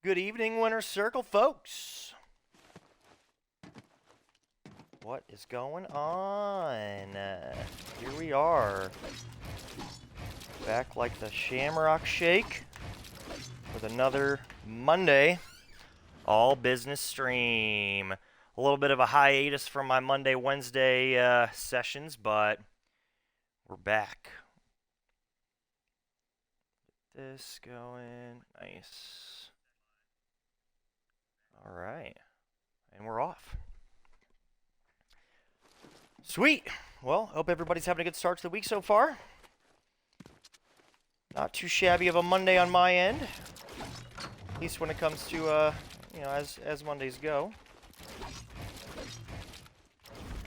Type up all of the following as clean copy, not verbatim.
Good evening, Winner's Circle, folks. What is going on? Here we are. Back like the Shamrock Shake with another Monday all business stream. A little bit of a hiatus from my Monday, Wednesday sessions, but we're back. Get this going. Nice. All right. And we're off. Sweet. Well, hope everybody's having a good start to the week so far. Not too shabby of a Monday on my end. At least when it comes to, as Mondays go.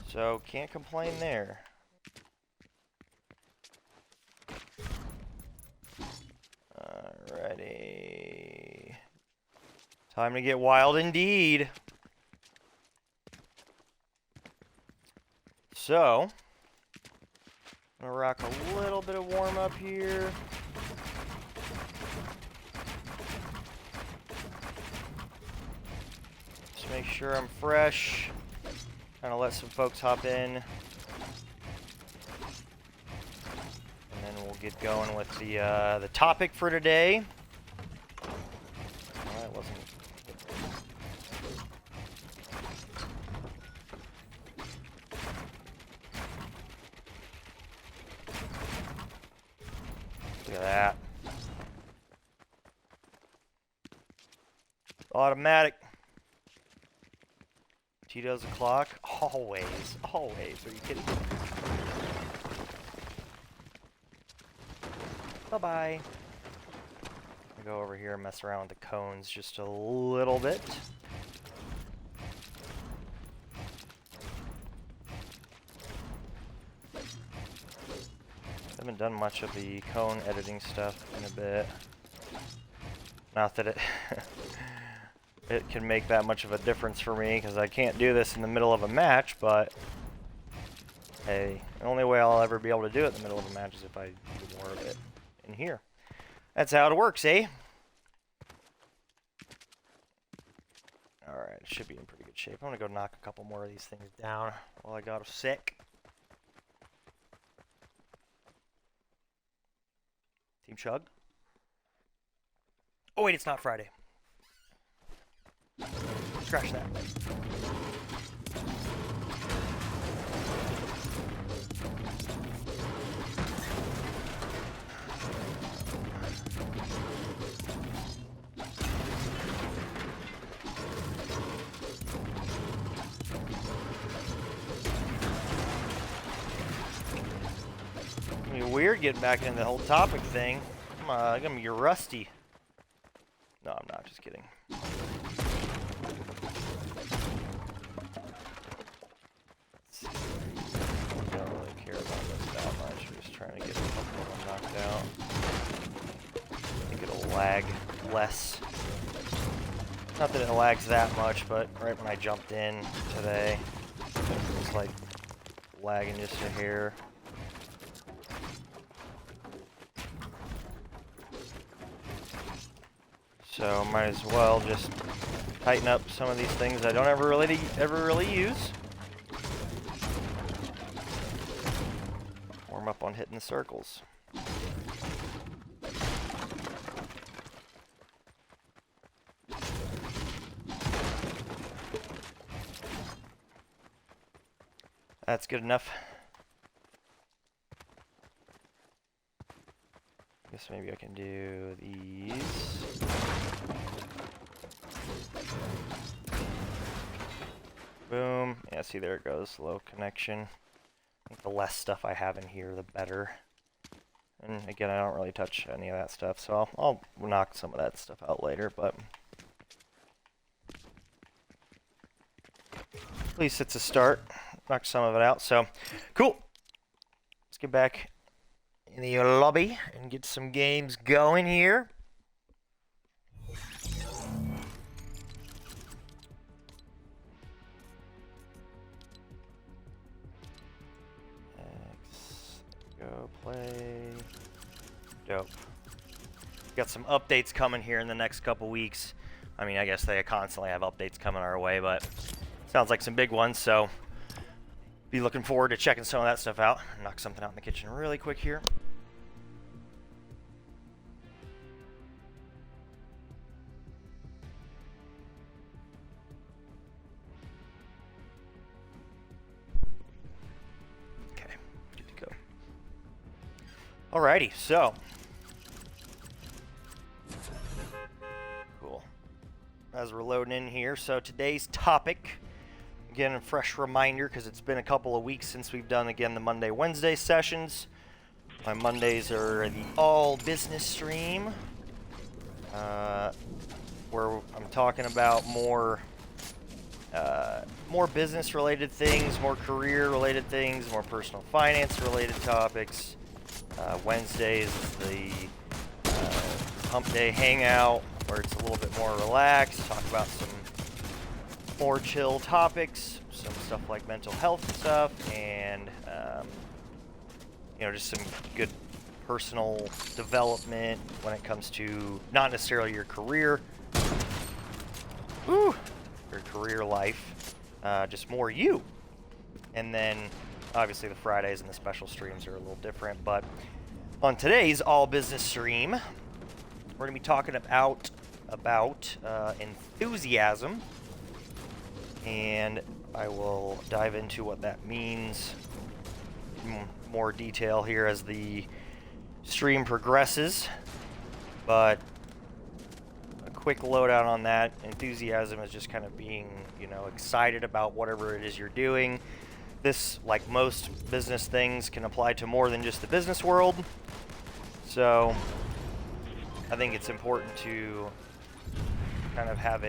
So, can't complain there. Alrighty. Time to get wild indeed. So, I'm gonna rock a little bit of warm up here. Just make sure I'm fresh. Kind of let some folks hop in. And then we'll get going with the topic for today. Well, that wasn't. Look at that. Automatic. Tito's o'clock. Always. Always. Are you kidding me? Bye-bye. I'll go over here and mess around with the cones just a little bit. Haven't done much of the cone editing stuff in a bit. Not that it it can make that much of a difference for me, because I can't do this in the middle of a match, but hey, the only way I'll ever be able to do it in the middle of a match is if I do more of it in here. That's how it works, eh? Alright, it should be in pretty good shape. I'm gonna go knock a couple more of these things down while I got a sec. Team Chug. Oh wait, it's not Friday. Scratch that. It's gonna be weird getting back into the whole topic thing. I'm gonna be rusty. No, I'm not. Just kidding. I don't really care about this that much. I'm just trying to get a couple of them knocked out. I think it'll lag less. Not that it lags that much, but right when I jumped in today, it was like lagging just a hair. So might as well just tighten up some of these things I don't ever really use. Warm up on hitting the circles. That's good enough. Guess maybe I can do these. Boom. Yeah, see, there it goes. Low connection. I think the less stuff I have in here, the better. And again, I don't really touch any of that stuff, so I'll knock some of that stuff out later, but at least it's a start. Knock some of it out, so cool. Let's get back in the lobby and get some games going here. Go play. Dope. Got some updates coming here in the next couple weeks. I mean, I guess they constantly have updates coming our way, but sounds like some big ones, so be looking forward to checking some of that stuff out. Knock something out in the kitchen really quick here. Okay, good to go. Alrighty, so cool. As we're loading in here, so today's topic, again, a fresh reminder because it's been a couple of weeks since we've done, again, the Monday, Wednesday sessions. My Mondays are the all business stream, where I'm talking about more business related things, more career related things, more personal finance related topics. Wednesdays is the hump day hangout, where it's a little bit more relaxed, talk about some more chill topics, some stuff like mental health stuff, and just some good personal development when it comes to not necessarily your career, your career life, just more you. And then obviously the Fridays and the special streams are a little different, but on today's all business stream, we're going to be talking about enthusiasm, and I will dive into what that means in more detail here as the stream progresses. But a quick lowdown on that: enthusiasm is just kind of being, excited about whatever it is you're doing. This, like most business things, can apply to more than just the business world. So I think it's important to kind of have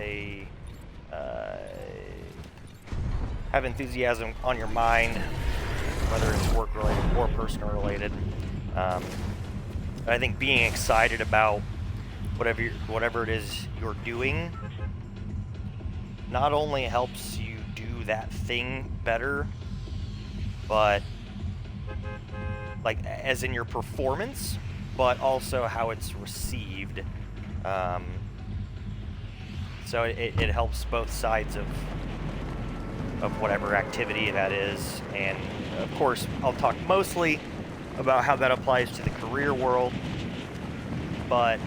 have enthusiasm on your mind, whether it's work related or personal related. I think being excited about whatever it is you're doing not only helps you do that thing better, but like as in your performance, but also how it's received. So it helps both sides of whatever activity that is. And of course, I'll talk mostly about how that applies to the career world, but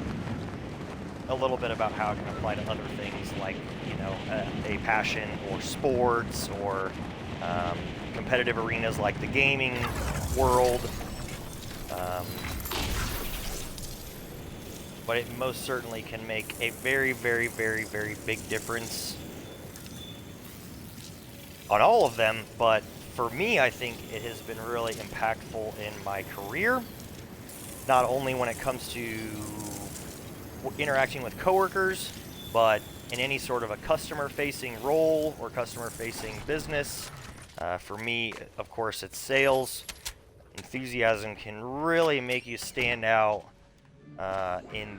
a little bit about how it can apply to other things like, a passion or sports or competitive arenas like the gaming world. But it most certainly can make a very, very, very, very big difference on all of them. But for me, I think it has been really impactful in my career, not only when it comes to interacting with coworkers, but in any sort of a customer-facing role or customer-facing business. For me, of course, it's sales. Enthusiasm can really make you stand out in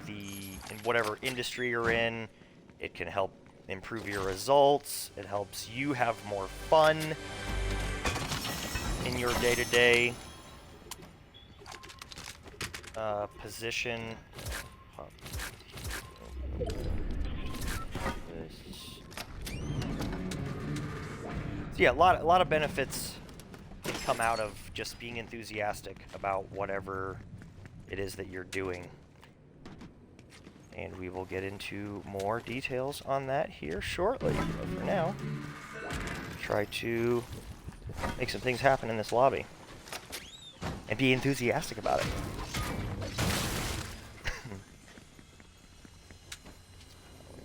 whatever industry you're in. It can help improve your results. It helps you have more fun in your day-to-day position. So yeah, a lot of benefits can come out of just being enthusiastic about whatever it is that you're doing. And we will get into more details on that here shortly. But for now, try to make some things happen in this lobby and be enthusiastic about it.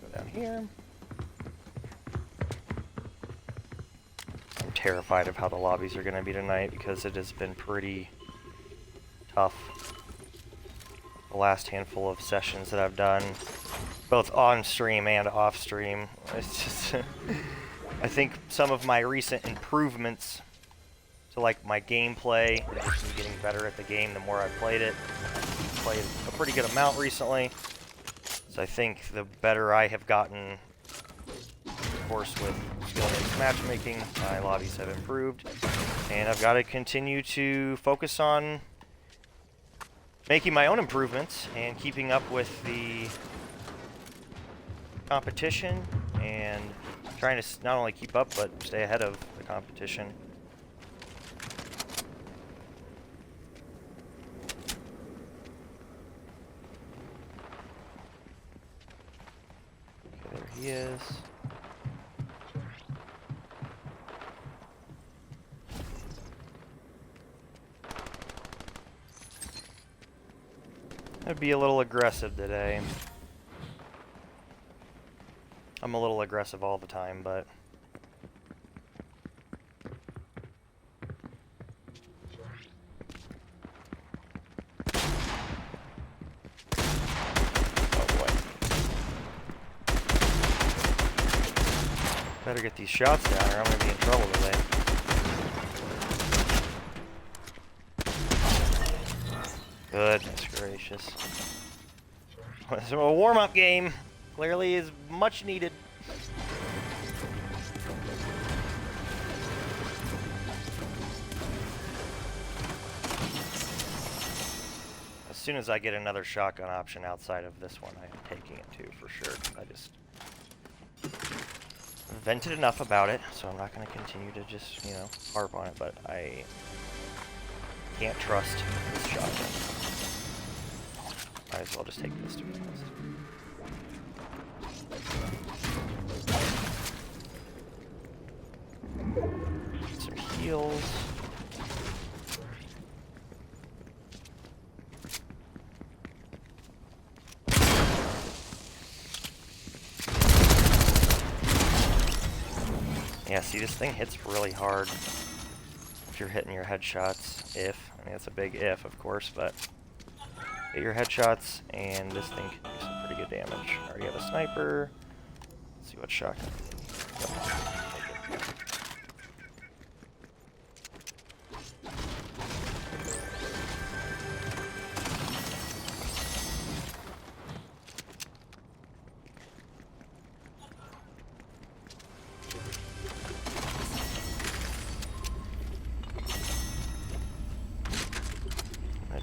Go down here. I'm terrified of how the lobbies are going to be tonight because it has been pretty tough. The last handful of sessions that I've done, both on stream and off stream, it's just I think some of my recent improvements to like my gameplay, in addition to getting better at the game the more I've played it. I've played a pretty good amount recently, so I think the better I have gotten, of course, with skill-based matchmaking, my lobbies have improved, and I've got to continue to focus on making my own improvements and keeping up with the competition and trying to not only keep up but stay ahead of the competition. Okay, there he is. I'd be a little aggressive today. I'm a little aggressive all the time, but oh boy. Better get these shots down or I'm gonna be in trouble today. Goodness gracious. So a warm-up game clearly is much needed. As soon as I get another shotgun option outside of this one, I am taking it too, for sure. I just vented enough about it, so I'm not going to continue to just, you know, harp on it, but I can't trust this shotgun. Might as well just take this, to be honest. Get some heals. Yeah, see, this thing hits really hard if you're hitting your headshots. I mean, that's a big if, of course, but hit your headshots, and this thing can do some pretty good damage. I already have a sniper. Let's see what shotgun.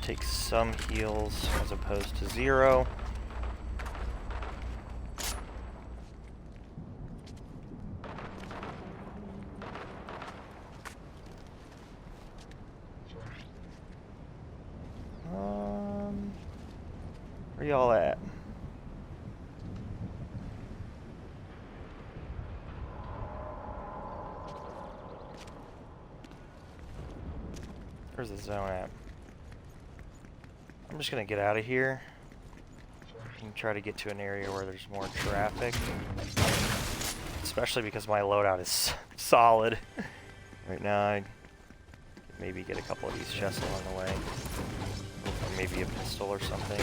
Take some heals as opposed to 0. Where y'all at? Where's the zone at? I'm just gonna get out of here and try to get to an area where there's more traffic, especially because my loadout is solid right now. I maybe get a couple of these chests along the way, or maybe a pistol or something.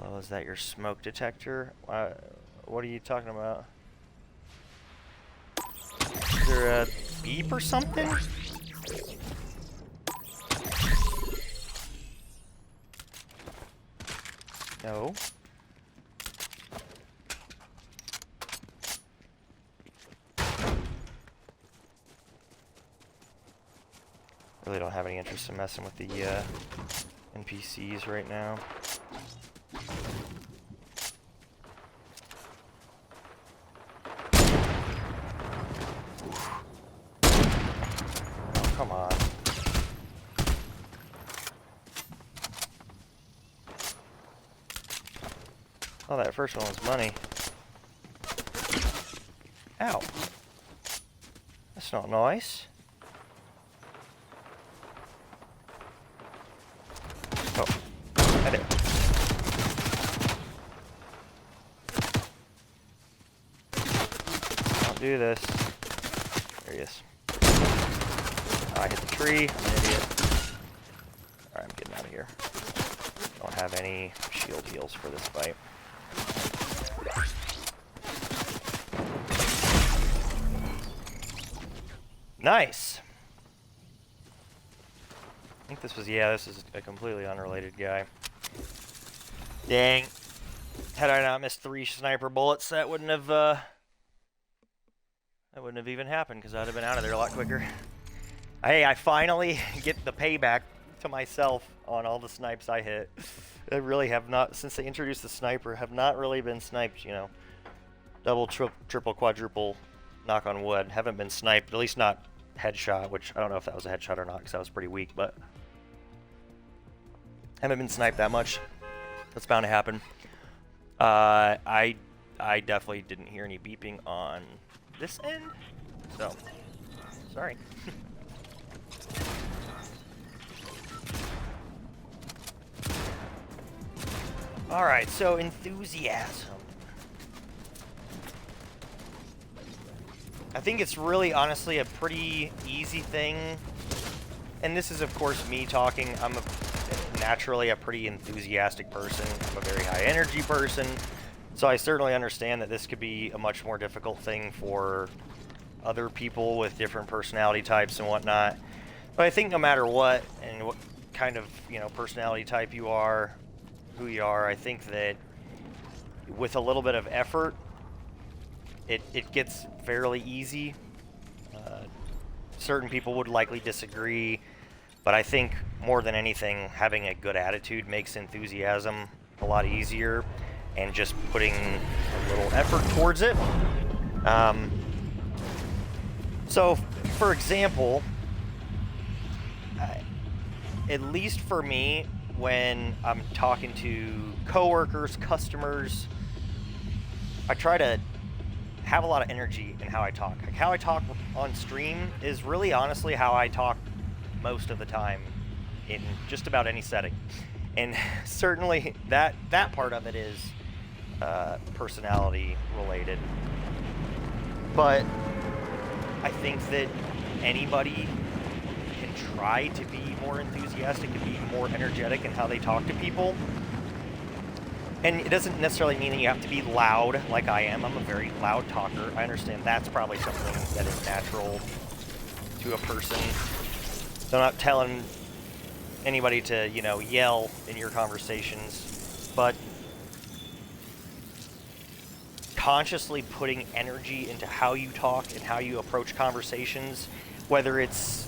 Oh, is that your smoke detector? What are you talking about? Is there a beep or something? No. Really don't have any interest in messing with the NPCs right now. Come on. Oh, that first one was money. Ow. That's not nice. Oh, I did. Don't do this. There he is. I hit the tree. I'm an idiot. Alright, I'm getting out of here. Don't have any shield heals for this fight. Nice! I think this was, yeah, this is a completely unrelated guy. Dang. Had I not missed 3 sniper bullets, that wouldn't have even happened, because I'd have been out of there a lot quicker. Hey, I finally get the payback to myself on all the snipes I hit. I really have not, since they introduced the sniper, have not really been sniped, you know. Double, triple, quadruple, knock on wood. Haven't been sniped, at least not headshot, which I don't know if that was a headshot or not, because I was pretty weak, but haven't been sniped that much. That's bound to happen. I definitely didn't hear any beeping on this end, so sorry. Alright, so enthusiasm. I think it's really, honestly, a pretty easy thing. And this is, of course, me talking. I'm naturally a pretty enthusiastic person. I'm a very high energy person. So I certainly understand that this could be a much more difficult thing for other people with different personality types and whatnot. But I think no matter what and what kind of, you know, personality type you are, who you are, I think that with a little bit of effort, it gets fairly easy. Certain people would likely disagree, but I think more than anything, having a good attitude makes enthusiasm a lot easier, and just putting a little effort towards it. So, for example, at least for me, when I'm talking to coworkers, customers, I try to have a lot of energy in how I talk. Like, how I talk on stream is really honestly how I talk most of the time in just about any setting. And certainly that part of it is personality related. But I think that anybody can try to be more enthusiastic and be more energetic in how they talk to people. And it doesn't necessarily mean that you have to be loud like I am. I'm a very loud talker. I understand that's probably something that is natural to a person. So I'm not telling anybody to, you know, yell in your conversations, but consciously putting energy into how you talk and how you approach conversations, whether it's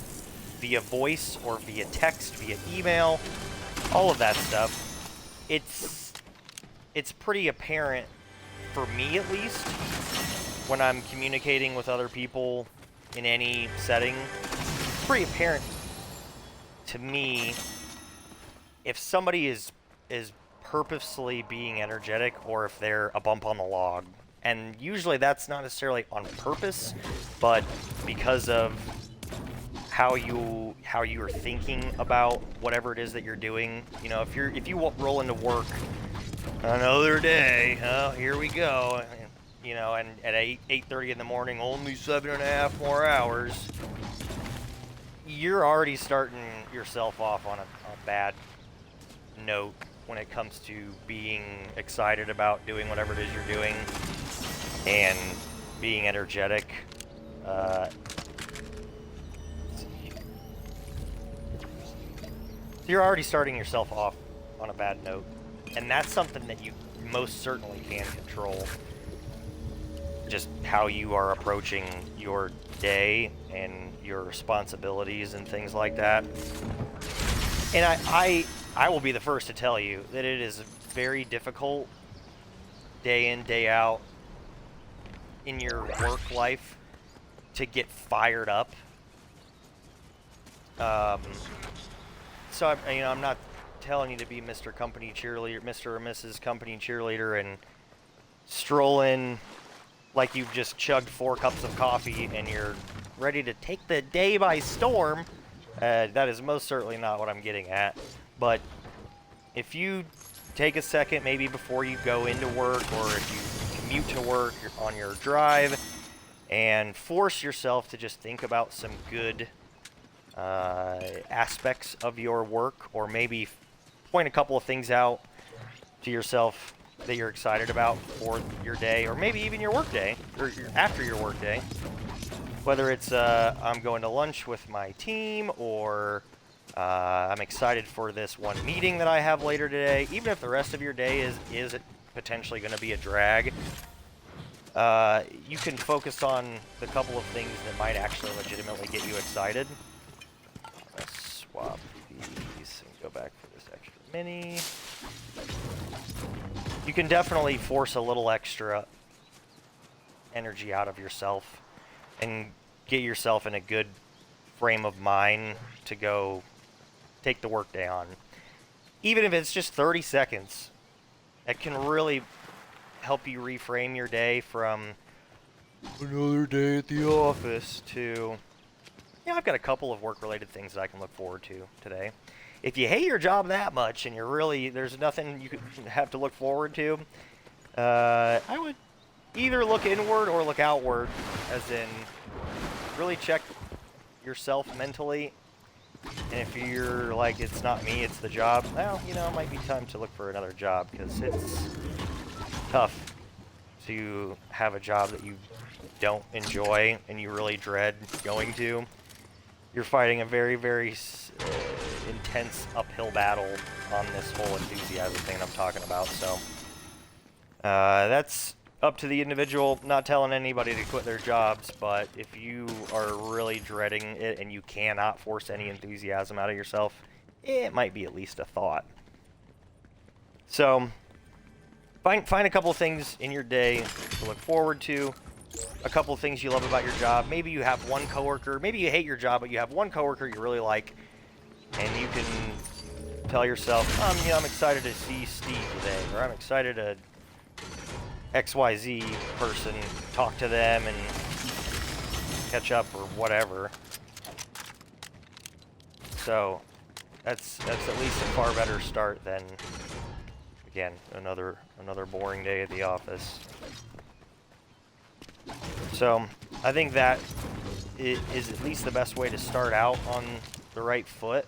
via voice or via text, via email, all of that stuff, it's pretty apparent, for me at least, when I'm communicating with other people in any setting. It's pretty apparent to me if somebody is purposely being energetic or if they're a bump on the log. And usually that's not necessarily on purpose, but because of how you are thinking about whatever it is that you're doing. You know, if you roll into work, another day, oh, here we go, you know, and at 8:30 in the morning, only 7.5 more hours, you're already starting yourself off on a bad note when it comes to being excited about doing whatever it is you're doing and being energetic. You're already starting yourself off on a bad note, and that's something that you most certainly can control. Just how you are approaching your day and your responsibilities and things like that. And I will be the first to tell you that it is very difficult day in, day out in your work life to get fired up. So I'm not telling you to be Mr. Company Cheerleader, Mr. or Mrs. Company Cheerleader, and stroll in like you've just chugged 4 cups of coffee and you're ready to take the day by storm. That is most certainly not what I'm getting at. But if you take a second maybe before you go into work, or if you commute to work on your drive, and force yourself to just think about some good aspects of your work, or maybe point a couple of things out to yourself that you're excited about for your day, or maybe even your work day, or after your work day. Whether it's I'm going to lunch with my team, or I'm excited for this one meeting that I have later today. Even if the rest of your day is potentially going to be a drag, you can focus on the couple of things that might actually legitimately get you excited. swap these and go back for this extra mini. You can definitely force a little extra energy out of yourself and get yourself in a good frame of mind to go take the workday on. Even if it's just 30 seconds, it can really help you reframe your day from another day at the office to, yeah, I've got a couple of work-related things that I can look forward to today. If you hate your job that much and there's nothing you could have to look forward to, I would either look inward or look outward, as in really check yourself mentally. And if you're like, it's not me, it's the job, well, you know, it might be time to look for another job, because it's tough to have a job that you don't enjoy and you really dread going to. You're fighting a very, very intense uphill battle on this whole enthusiasm thing I'm talking about. So that's up to the individual. Not telling anybody to quit their jobs, but if you are really dreading it and you cannot force any enthusiasm out of yourself, it might be at least a thought. So find a couple of things in your day to look forward to. A couple of things you love about your job. Maybe you have one coworker. Maybe you hate your job, but you have one coworker you really like, and you can tell yourself, you know, I'm excited to see Steve today, or I'm excited to XYZ person, talk to them and catch up or whatever. So that's at least a far better start than, again, another boring day at the office. So I think that is at least the best way to start out on the right foot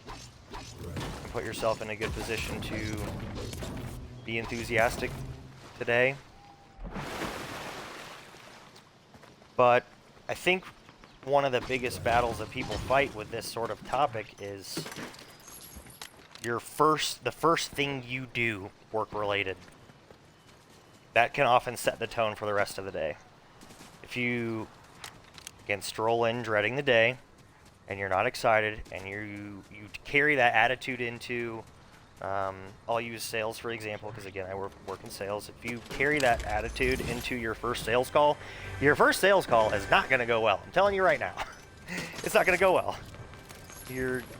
and put yourself in a good position to be enthusiastic today. But I think one of the biggest battles that people fight with this sort of topic is the first thing you do work related. That can often set the tone for the rest of the day. If you, again, stroll in dreading the day, and you're not excited, and you carry that attitude into, I'll use sales for example, because again, I work in sales. If you carry that attitude into your first sales call is not going to go well. I'm telling you right now. It's not going to go well.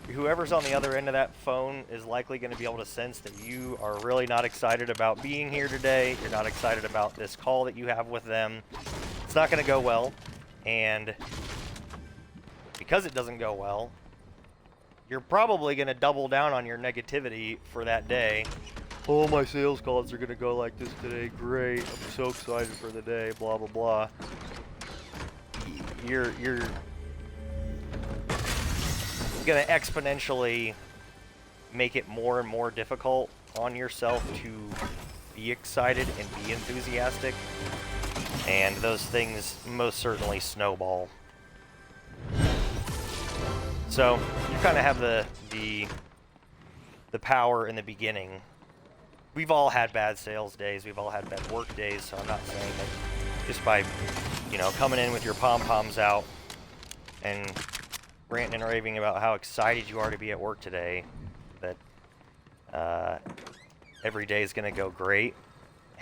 Whoever's on the other end of that phone is likely going to be able to sense that you are really not excited about being here today. You're not excited about this call that you have with them. It's not going to go well, and because it doesn't go well, you're probably going to double down on your negativity for that day. Oh, my sales calls are going to go like this today. Great. I'm so excited for the day. Blah, blah, blah. You're going to exponentially make it more and more difficult on yourself to be excited and be enthusiastic. And those things most certainly snowball. So you kind of have the power in the beginning. We've all had bad sales days. We've all had bad work days. So I'm not saying that just by, you know, coming in with your pom-poms out and ranting and raving about how excited you are to be at work today, that every day is going to go great.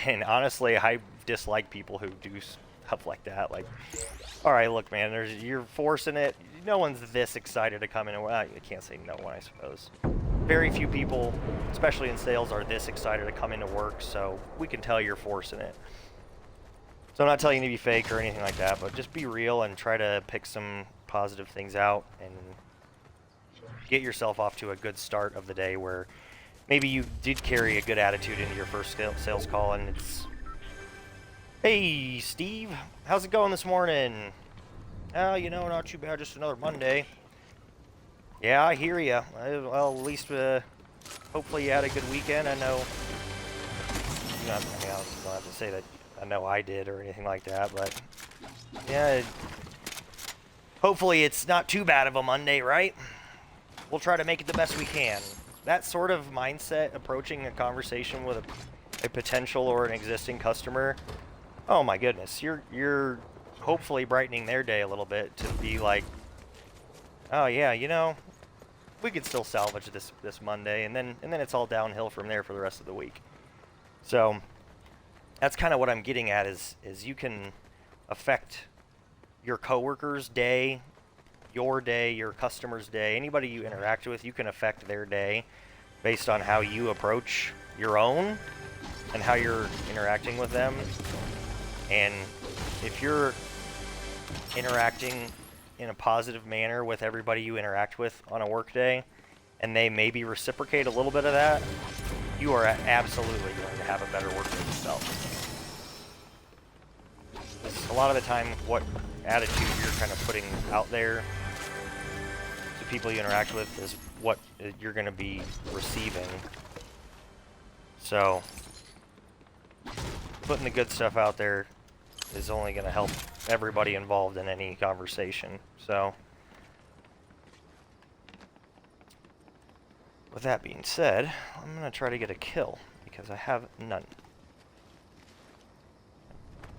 And honestly, I dislike people who do stuff like that. Like, all right, look, man, you're forcing it. No one's this excited to come in. Well, I can't say no one, I suppose. Very few people, especially in sales, are this excited to come into work, so we can tell you're forcing it. So I'm not telling you to be fake or anything like that, but just be real and try to pick some positive things out and get yourself off to a good start of the day where maybe you did carry a good attitude into your first sales call, and it's, hey, Steve, how's it going this morning? Oh, you know, not too bad, just another Monday. Yeah, I hear you. Well, at least hopefully you had a good weekend. I know, you know, I mean, I don't have to say that I know I did or anything like that, but yeah, hopefully it's not too bad of a Monday, right? We'll try to make it the best we can. That sort of mindset approaching a conversation with a potential or an existing customer, oh my goodness, you're hopefully brightening their day a little bit to be like, oh yeah, you know, we could still salvage this Monday, and then it's all downhill from there for the rest of the week. So that's kind of what I'm getting at is you can affect your coworkers' day, your day, your customer's day, anybody you interact with, you can affect their day based on how you approach your own and how you're interacting with them. And if you're interacting in a positive manner with everybody you interact with on a work day, and they maybe reciprocate a little bit of that, you are absolutely going to have a better work day yourself. A lot of the time, what attitude you're kind of putting out there to people you interact with is what you're going to be receiving. So, putting the good stuff out there is only going to help everybody involved in any conversation. So, with that being said, I'm going to try to get a kill, because I have none.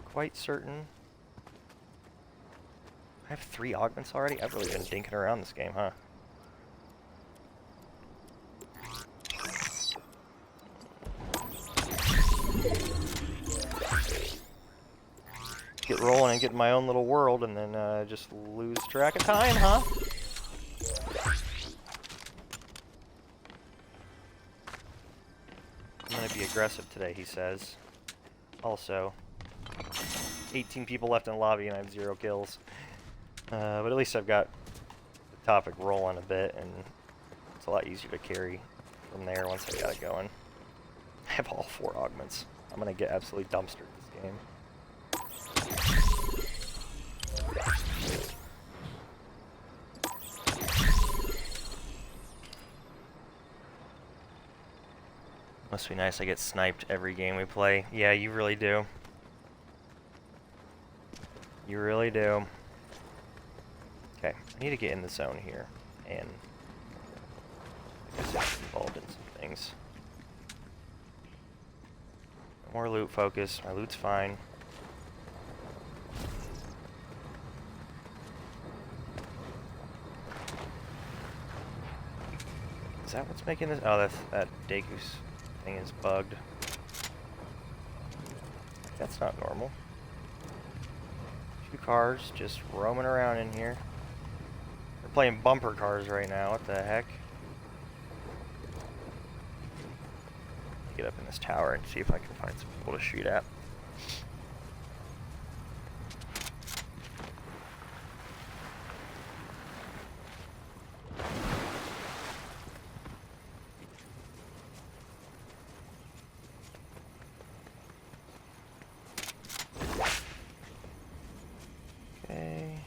Quite certain. I have 3 augments already? I've really been dinking around this game, huh? Get rolling and get in my own little world, and then just lose track of time, huh? I'm gonna be aggressive today, he says. Also, 18 people left in the lobby and I have 0 kills. But at least I've got the topic rolling a bit, and it's a lot easier to carry from there once I got it going. I have all 4 augments. I'm gonna get absolutely dumpstered this game. Must be nice I get sniped every game we play. Yeah, you really do. You really do. Okay, I need to get in the zone here, and I guess I'm involved in some things. More loot focus. My loot's fine. Is that what's making this? Oh, that Degus thing is bugged. That's not normal. 2 cars just roaming around in here. We're playing bumper cars right now. What the heck? Get up in this tower and see if I can find some people to shoot at. Okay.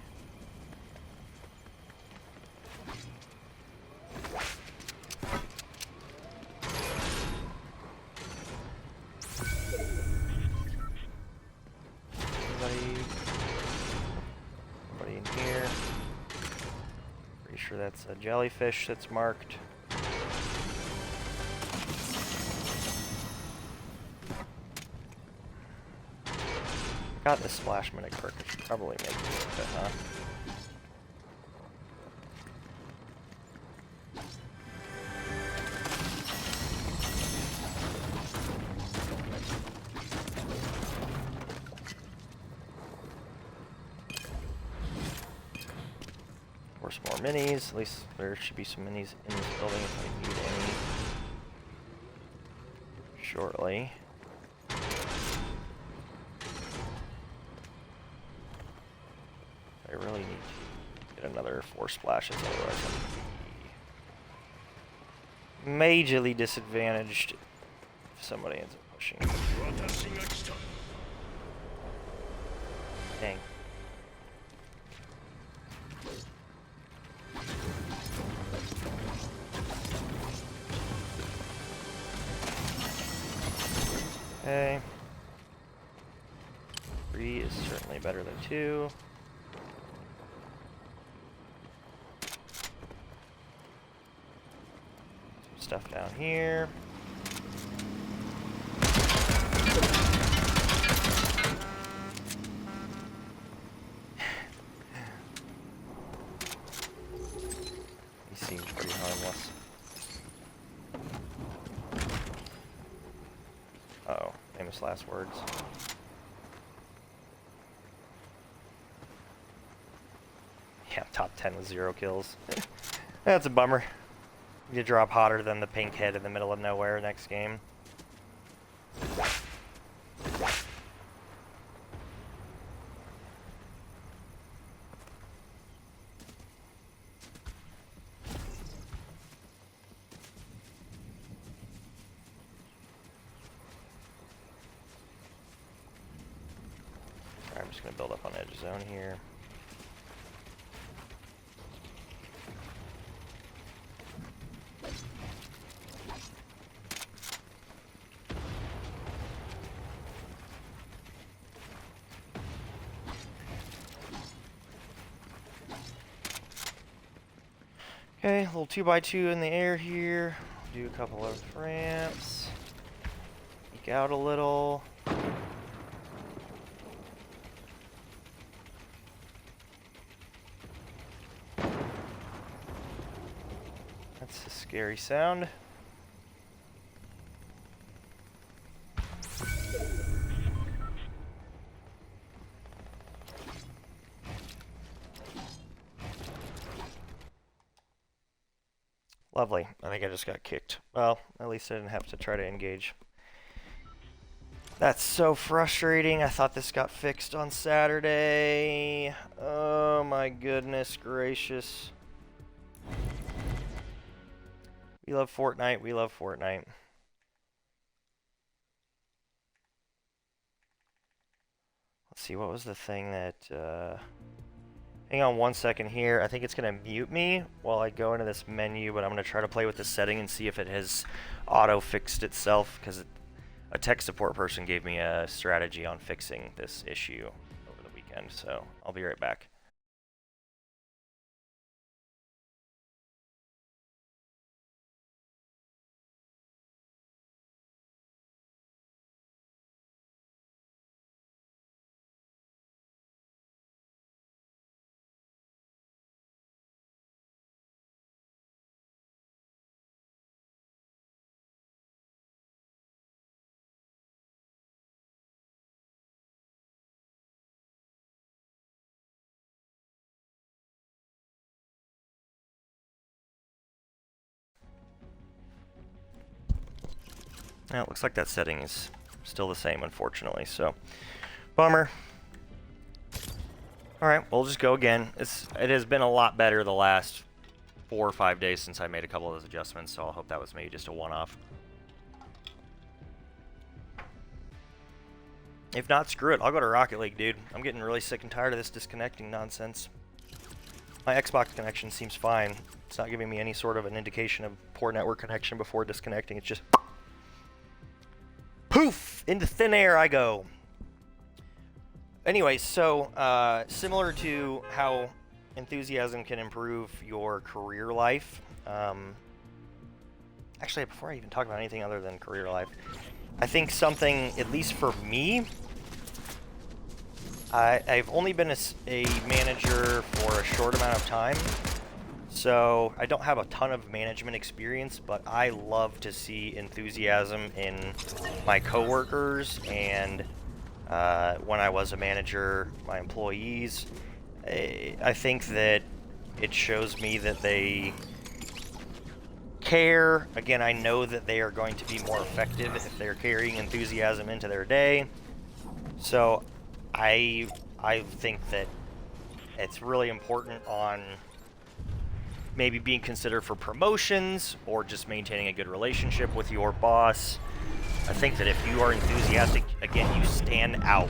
Nobody in here. Pretty sure that's a jellyfish that's marked. Got this splash minute quirk. I should probably make it with it, huh? Or some more minis. At least there should be some minis in this building if I need any shortly. I really need to get another 4 splashes, otherwise I'm gonna be majorly disadvantaged if somebody ends up pushing. Dang. Okay. 3 is certainly better than 2. Stuff down here. He seems pretty harmless. famous last words. Yeah, top 10 with 0 kills. That's a bummer. You drop hotter than the pink head in the middle of nowhere next game. Alright, I'm just going to build up on edge zone here. Okay, a little 2x2 in the air here. Do a couple of ramps. Eke out a little. That's a scary sound. Lovely. I think I just got kicked. Well, at least I didn't have to try to engage. That's so frustrating. I thought this got fixed on Saturday. Oh my goodness gracious. We love Fortnite. We love Fortnite. Let's see, what was the thing that... Hang on 1 second here. I think it's going to mute me while I go into this menu, but I'm going to try to play with the setting and see if it has auto-fixed itself, because a tech support person gave me a strategy on fixing this issue over the weekend, so I'll be right back. Now, it looks like that setting is still the same, unfortunately, so bummer. Alright, we'll just go again. It has been a lot better the last 4 or 5 days since I made a couple of those adjustments, so I'll hope that was maybe just a one-off. If not, screw it. I'll go to Rocket League, dude. I'm getting really sick and tired of this disconnecting nonsense. My Xbox connection seems fine. It's not giving me any sort of an indication of poor network connection before disconnecting. It's just... poof! Into thin air I go. Anyway, so similar to how enthusiasm can improve your career life. Actually, before I even talk about anything other than career life, I think something, at least for me, I've only been a manager for a short amount of time, so I don't have a ton of management experience, but I love to see enthusiasm in my coworkers and when I was a manager, my employees. I think that it shows me that they care. Again, I know that they are going to be more effective if they're carrying enthusiasm into their day. So I think that it's really important on maybe being considered for promotions or just maintaining a good relationship with your boss. I think that if you are enthusiastic, again, you stand out.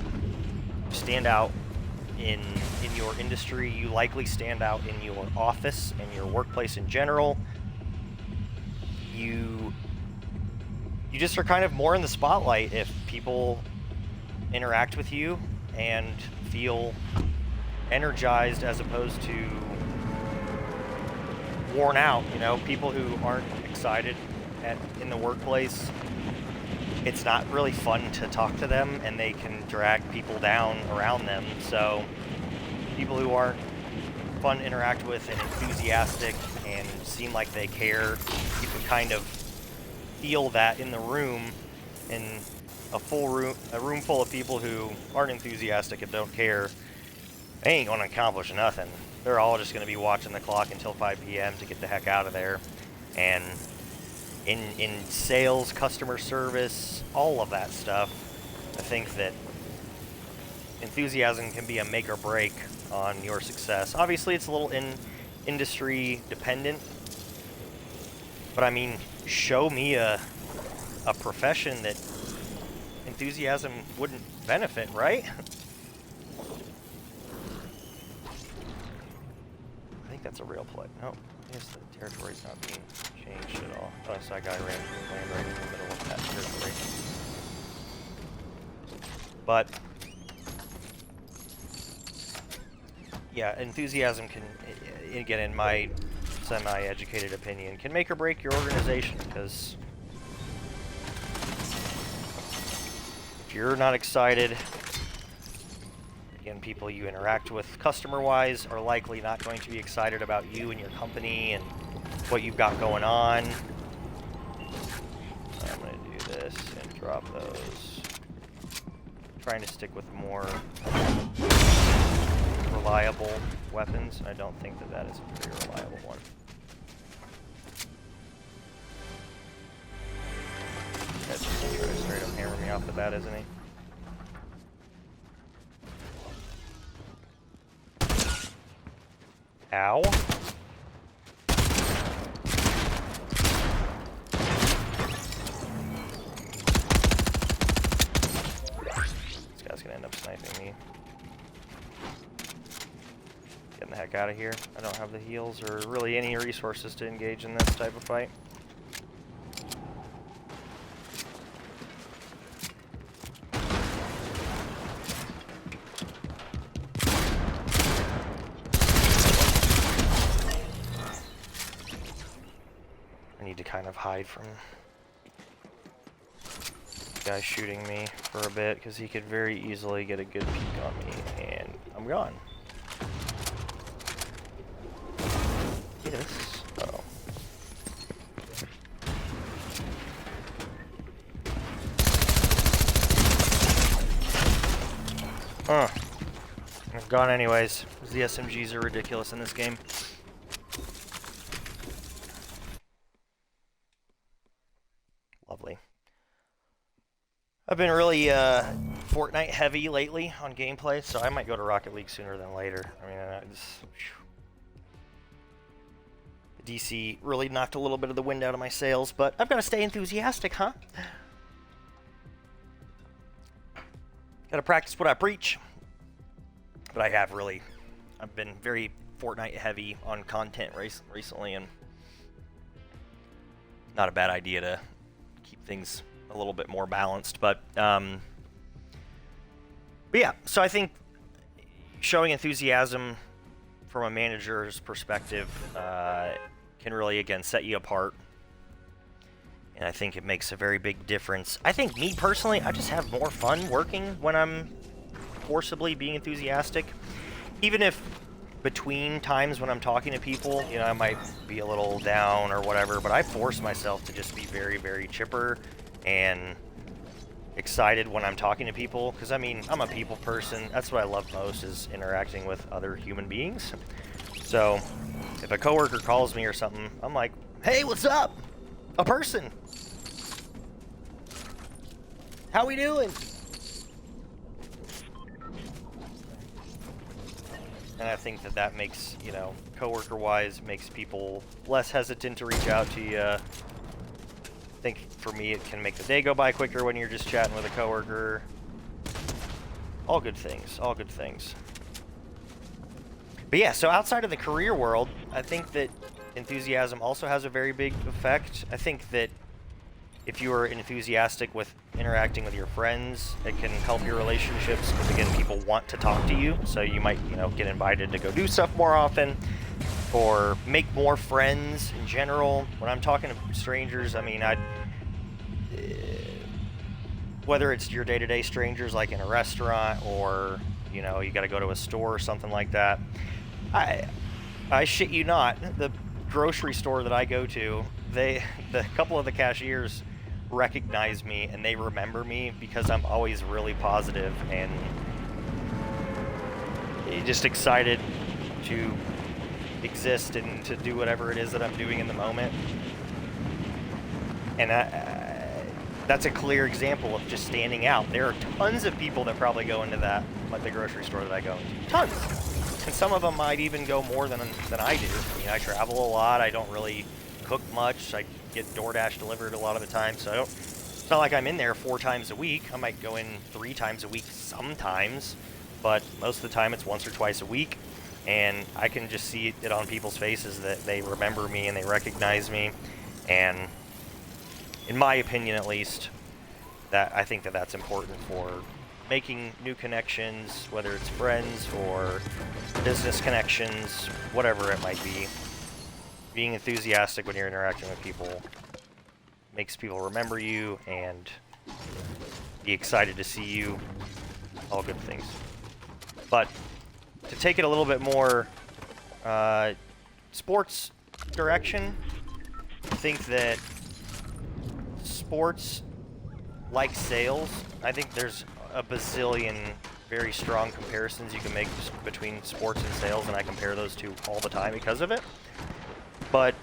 You stand out in your industry. You likely stand out in your office and your workplace in general. You just are kind of more in the spotlight if people interact with you and feel energized as opposed to worn out. You know, people who aren't excited in the workplace, it's not really fun to talk to them, and they can drag people down around them. So people who aren't fun to interact with and enthusiastic and seem like they care, you can kind of feel that in the room, and a room full of people who aren't enthusiastic and don't care, they ain't gonna accomplish nothing. They're all just gonna be watching the clock until 5 p.m. to get the heck out of there. And in sales, customer service, all of that stuff, I think that enthusiasm can be a make or break on your success. Obviously, it's a little industry dependent, but I mean, show me a profession that enthusiasm wouldn't benefit, right? I think that's a real play. Oh, I guess the territory's not being changed at all. Oh, so I got land right in the middle of that territory. But yeah, enthusiasm can, again, in my semi-educated opinion, can make or break your organization, because if you're not excited, again, people you interact with customer-wise are likely not going to be excited about you and your company and what you've got going on. I'm going to do this and drop those. I'm trying to stick with more reliable weapons, and I don't think that that is a very reliable one. That's just going to try to straight up hammer me off the bat, isn't he? Ow. This guy's gonna end up sniping me. Getting the heck out of here. I don't have the heals or really any resources to engage in this type of fight. I need to kind of hide from the guy shooting me for a bit, because he could very easily get a good peek on me, and I'm gone. Yes. Oh. I'm gone anyways, because the SMGs are ridiculous in this game. Lovely. I've been really Fortnite heavy lately on gameplay, so I might go to Rocket League sooner than later. I mean, DC really knocked a little bit of the wind out of my sails, but I've got to stay enthusiastic, huh? Got to practice what I preach. But I've been very Fortnite heavy on content recently, and not a bad idea to keep things a little bit more balanced. But yeah, so I think showing enthusiasm from a manager's perspective can really, again, set you apart. And I think it makes a very big difference. I think, me personally, I just have more fun working when I'm forcibly being enthusiastic. Even if between times when I'm talking to people, you know, I might be a little down or whatever, but I force myself to just be very, very chipper and excited when I'm talking to people, because I mean, I'm a people person. That's what I love most, is interacting with other human beings. So if a coworker calls me or something, I'm like, hey, what's up? A person. How we doing? And I think that that makes, you know, coworker-wise, makes people less hesitant to reach out to you. I think for me, it can make the day go by quicker when you're just chatting with a coworker. All good things, all good things. But yeah, so outside of the career world, I think that enthusiasm also has a very big effect. I think that if you are enthusiastic with interacting with your friends, it can help your relationships, because again, people want to talk to you, so you might, you know, get invited to go do stuff more often, or make more friends in general. When I'm talking to strangers, I mean, whether it's your day-to-day strangers like in a restaurant, or, you know, you got to go to a store or something like that, I shit you not, the grocery store that I go to, the couple of the cashiers recognize me and they remember me because I'm always really positive and just excited to exist and to do whatever it is that I'm doing in the moment. And that's a clear example of just standing out. There are tons of people that probably go into that, like the grocery store that I go into. Tons. And some of them might even go more than I do. I mean, I travel a lot. I don't really cook much. I get DoorDash delivered a lot of the time, so it's not like I'm in there 4 times a week. I might go in 3 times a week sometimes, but most of the time it's once or twice a week. And I can just see it on people's faces that they remember me and they recognize me. And in my opinion, at least, that I think that that's important for making new connections, whether it's friends or business connections, whatever it might be. Being enthusiastic when you're interacting with people makes people remember you and be excited to see you. All good things. But to take it a little bit more sports direction, I think that sports, like sales, I think there's a bazillion very strong comparisons you can make between sports and sales, and I compare those two all the time because of it. But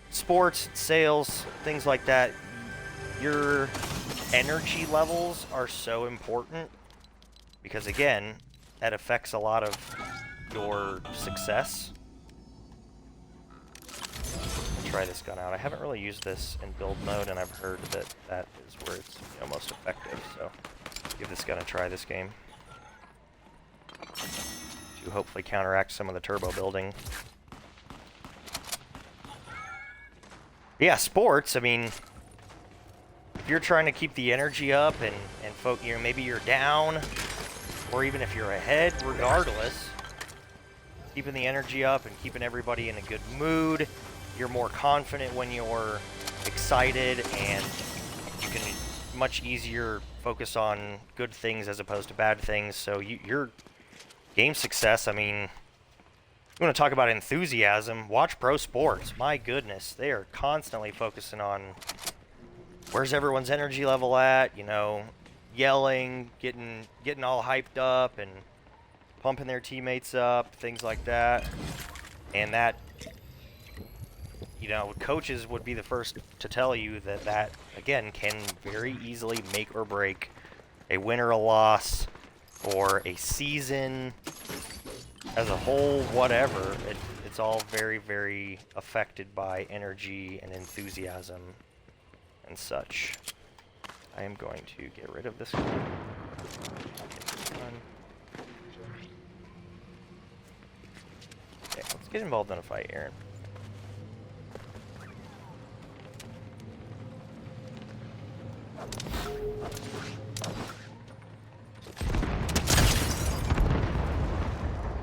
sports, sales, things like that, your energy levels are so important because, again, that affects a lot of your success. Try this gun out. I haven't really used this in build mode, and I've heard that that is where it's most effective, so give this gun a try this game to hopefully counteract some of the turbo building. Yeah, sports, I mean, if you're trying to keep the energy up and maybe you're down, or even if you're ahead, regardless, keeping the energy up and keeping everybody in a good mood, you're more confident when you're excited, and you can much easier focus on good things as opposed to bad things. So your game success, I mean, you want to talk about enthusiasm, watch pro sports. My goodness, they are constantly focusing on where's everyone's energy level at, yelling, getting all hyped up and pumping their teammates up, things like that. And that, coaches would be the first to tell you that again, can very easily make or break a win or a loss or a season as a whole, whatever. It's all very, very affected by energy and enthusiasm and such. I am going to get rid of this one. Okay, let's get involved in a fight, Aaron.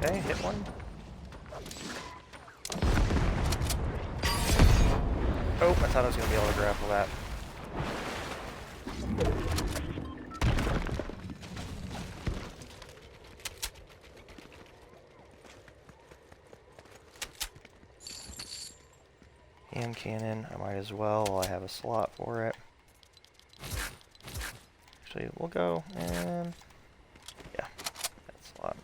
Okay, hit one. Oh, I thought I was going to be able to grapple that. Hand cannon, I might as well while I have a slot for it. Actually, we'll go and yeah, that slot.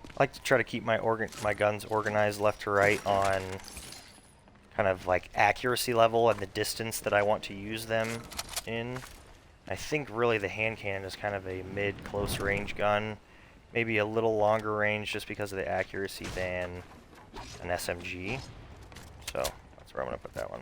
I like to try to keep my guns organized left to right on kind of like accuracy level and the distance that I want to use them in. I think really the hand cannon is kind of a mid-close range gun. Maybe a little longer range just because of the accuracy than an SMG. So that's where I'm going to put that one.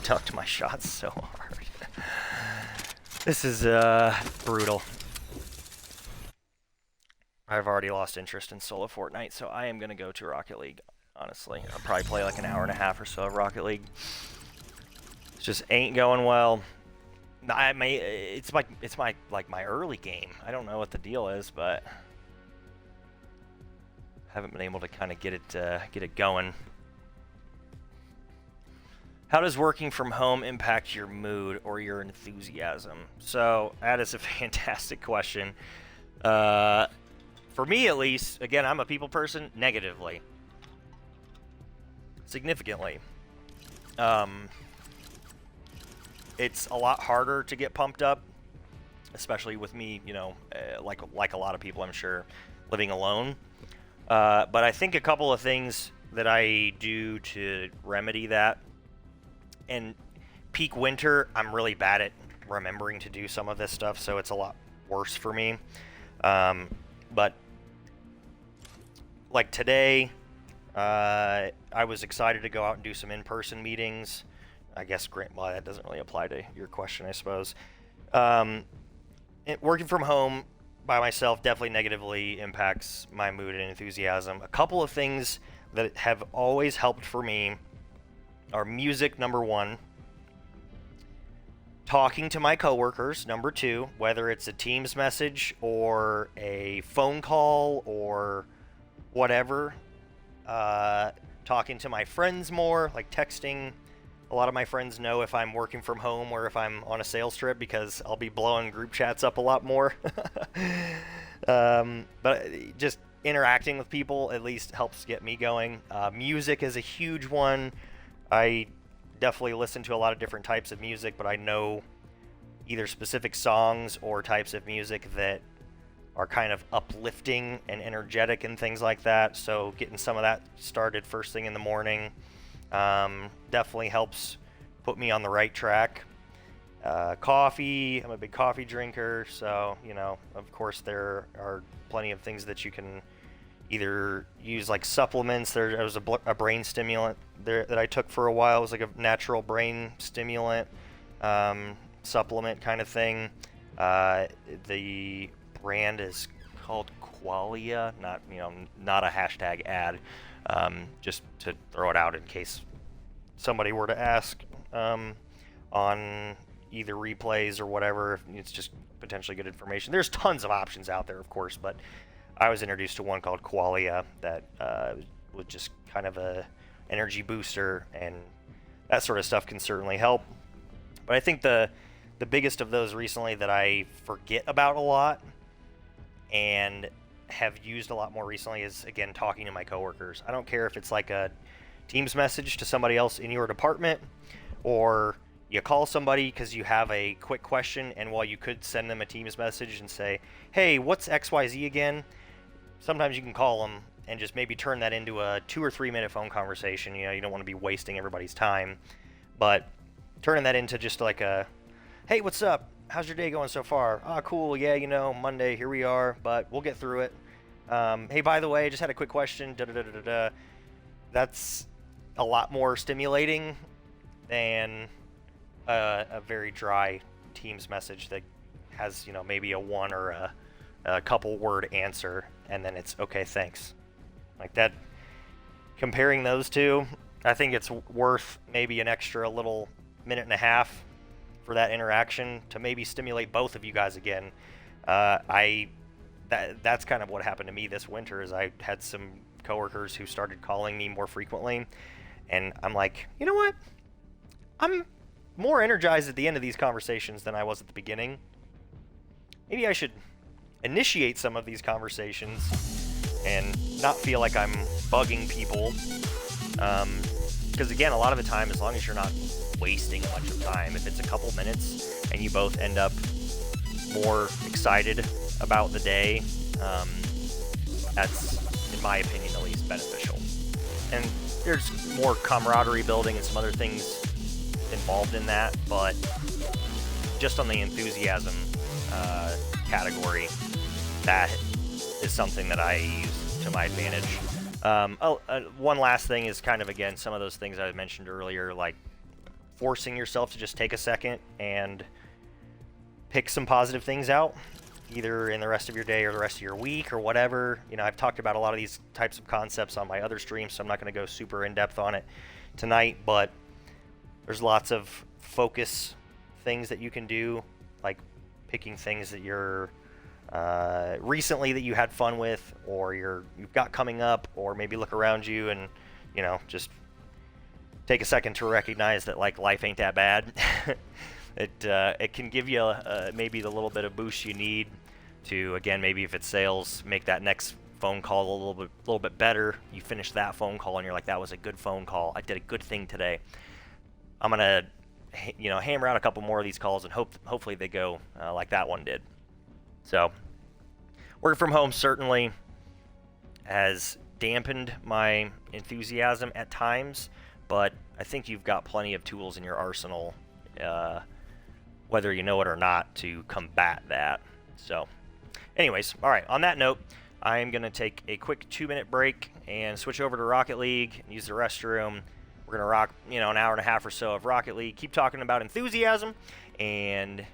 Ducked my shots so hard. This is brutal. I've already lost interest in solo Fortnite, so I am gonna go to Rocket League. Honestly, I'll probably play like an hour and a half or so of Rocket League. It just ain't going well. It's my early game. I don't know what the deal is, but haven't been able to kind of get it going. How does working from home impact your mood or your enthusiasm? So that is a fantastic question. For me, at least, again, I'm a people person. Negatively, significantly. It's a lot harder to get pumped up, especially with me, like a lot of people, I'm sure, living alone. But I think a couple of things that I do to remedy that. And peak winter, I'm really bad at remembering to do some of this stuff, so it's a lot worse for me. But like today, I was excited to go out and do some in-person meetings. I guess, well, that doesn't really apply to your question, I suppose. Working from home by myself definitely negatively impacts my mood and enthusiasm. A couple of things that have always helped for me are music, number one, talking to my coworkers, number two, whether it's a Teams message or a phone call or whatever, talking to my friends more, like texting. A lot of my friends know if I'm working from home or if I'm on a sales trip because I'll be blowing group chats up a lot more. But just interacting with people at least helps get me going. Music is a huge one. I definitely listen to a lot of different types of music, but I know either specific songs or types of music that are kind of uplifting and energetic and things like that. So getting some of that started first thing in the morning definitely helps put me on the right track. Coffee, I'm a big coffee drinker, so, of course there are plenty of things that you can either use like supplements. There was a brain stimulant there that I took for a while. It was like a natural brain stimulant supplement kind of thing. The brand is called Qualia, not a hashtag ad, just to throw it out in case somebody were to ask on either replays or whatever. It's just potentially good information. There's tons of options out there, of course, but I was introduced to one called Qualia that was just kind of a energy booster, and that sort of stuff can certainly help. But I think the biggest of those recently that I forget about a lot and have used a lot more recently is, again, talking to my coworkers. I don't care if it's like a Teams message to somebody else in your department, or you call somebody because you have a quick question, and while you could send them a Teams message and say, hey, what's XYZ again? Sometimes you can call them and just maybe turn that into a 2 or 3 minute phone conversation. You don't want to be wasting everybody's time, but turning that into just like a, hey, what's up? How's your day going so far? Ah, cool. Yeah, Monday, here we are, but we'll get through it. Hey, by the way, I just had a quick question. That's a lot more stimulating than a very dry Teams message that has, maybe a one or a couple word answer, and then it's okay, thanks. Like that. Comparing those two, I think it's worth maybe an extra little minute and a half for that interaction to maybe stimulate both of you guys again. That's kind of what happened to me this winter. Is I had some coworkers who started calling me more frequently, and I'm like, you know what? I'm more energized at the end of these conversations than I was at the beginning. Maybe I should initiate some of these conversations and not feel like I'm bugging people. Because again, a lot of the time, as long as you're not wasting a bunch of time, if it's a couple minutes and you both end up more excited about the day, that's, in my opinion at least, beneficial. And there's more camaraderie building and some other things involved in that, but just on the enthusiasm category, that is something that I use to my advantage. One last thing is kind of, again, some of those things I mentioned earlier, like forcing yourself to just take a second and pick some positive things out, either in the rest of your day or the rest of your week or whatever. I've talked about a lot of these types of concepts on my other streams, so I'm not going to go super in-depth on it tonight, but there's lots of focus things that you can do, like picking things that you're recently that you had fun with, or you've got coming up, or maybe look around you and, you know, just take a second to recognize that like life ain't that bad. It can give you maybe the little bit of boost you need to, again, maybe if it's sales, make that next phone call a little bit better. You finish that phone call and you're like, that was a good phone call. I did a good thing today. I'm gonna, you know, hammer out a couple more of these calls and hopefully they go like that one did. So, working from home certainly has dampened my enthusiasm at times, but I think you've got plenty of tools in your arsenal, whether you know it or not, to combat that. So, anyways, all right, on that note, I am going to take a quick 2-minute break and switch over to Rocket League and use the restroom. We're going to rock, you know, an hour and a half or so of Rocket League, keep talking about enthusiasm, and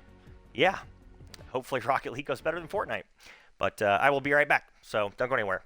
yeah, hopefully Rocket League goes better than Fortnite. But I will be right back, so don't go anywhere.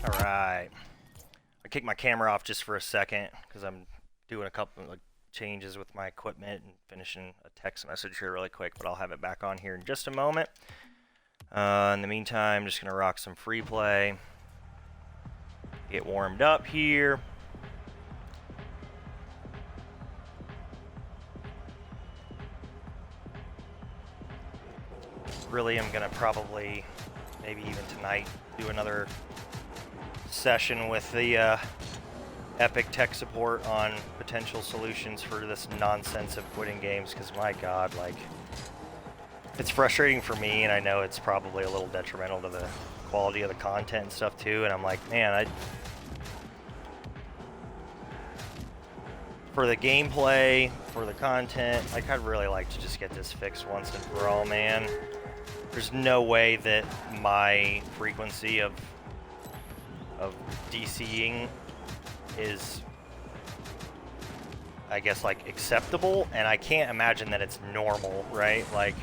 All right. I kicked my camera off just for a second because I'm doing a couple of changes with my equipment and finishing a text message here really quick, but I'll have it back on here in just a moment. In the meantime, I'm just going to rock some free play. Get warmed up here. Really, I'm going to probably, maybe even tonight, do another session with the Epic tech support on potential solutions for this nonsense of quitting games, because my god, like, it's frustrating for me, and I know it's probably a little detrimental to the quality of the content and stuff too, and I'm like, man, for the gameplay, for the content, like, I'd really like to just get this fixed once and for all, man. There's no way that my frequency of DCing is, I guess, like, acceptable, and I can't imagine that it's normal, right? Like,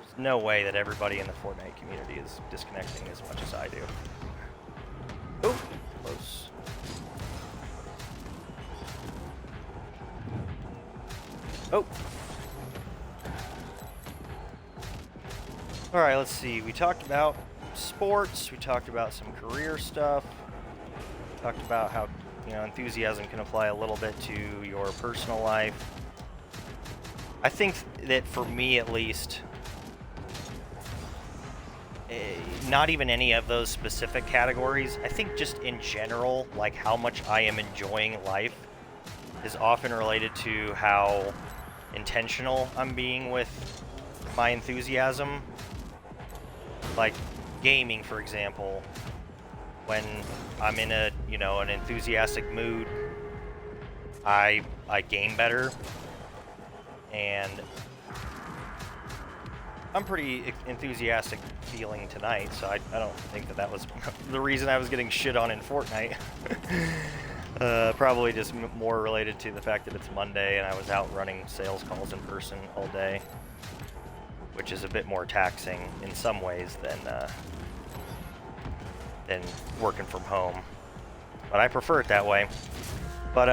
there's no way that everybody in the Fortnite community is disconnecting as much as I do. Oh, close. Oh. All right, let's see. We talked about sports. We talked about some career stuff. Talked about how, you know, enthusiasm can apply a little bit to your personal life. I think that for me, at least, not even any of those specific categories. I think just in general, like how much I am enjoying life is often related to how intentional I'm being with my enthusiasm. Like gaming, for example, when I'm in a, you know, an enthusiastic mood, I game better, and I'm pretty enthusiastic feeling tonight, so I don't think that was the reason I was getting shit on in Fortnite. Probably just more related to the fact that it's Monday and I was out running sales calls in person all day, which is a bit more taxing in some ways than working from home. But I prefer it that way. But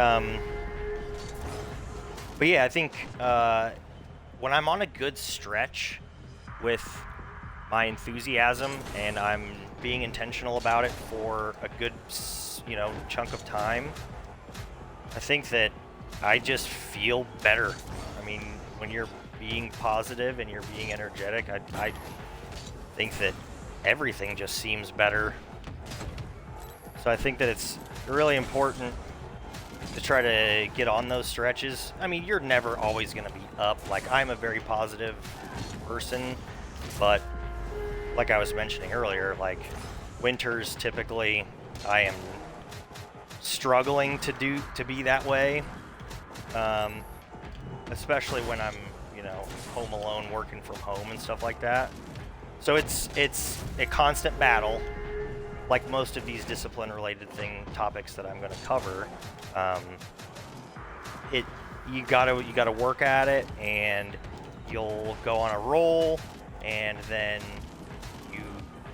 yeah, I think when I'm on a good stretch with my enthusiasm and I'm being intentional about it for a good, you know, chunk of time, I think that I just feel better. I mean, when you're being positive and you're being energetic, I think that everything just seems better. So I think that it's really important to try to get on those stretches. I mean, you're never always going to be up. Like, I'm a very positive person, but like I was mentioning earlier, like, winters typically I am struggling to be that way, especially when I'm, you know, home alone working from home and stuff like that. So it's a constant battle, like most of these discipline-related topics that I'm going to cover. You gotta work at it, and you'll go on a roll, and then you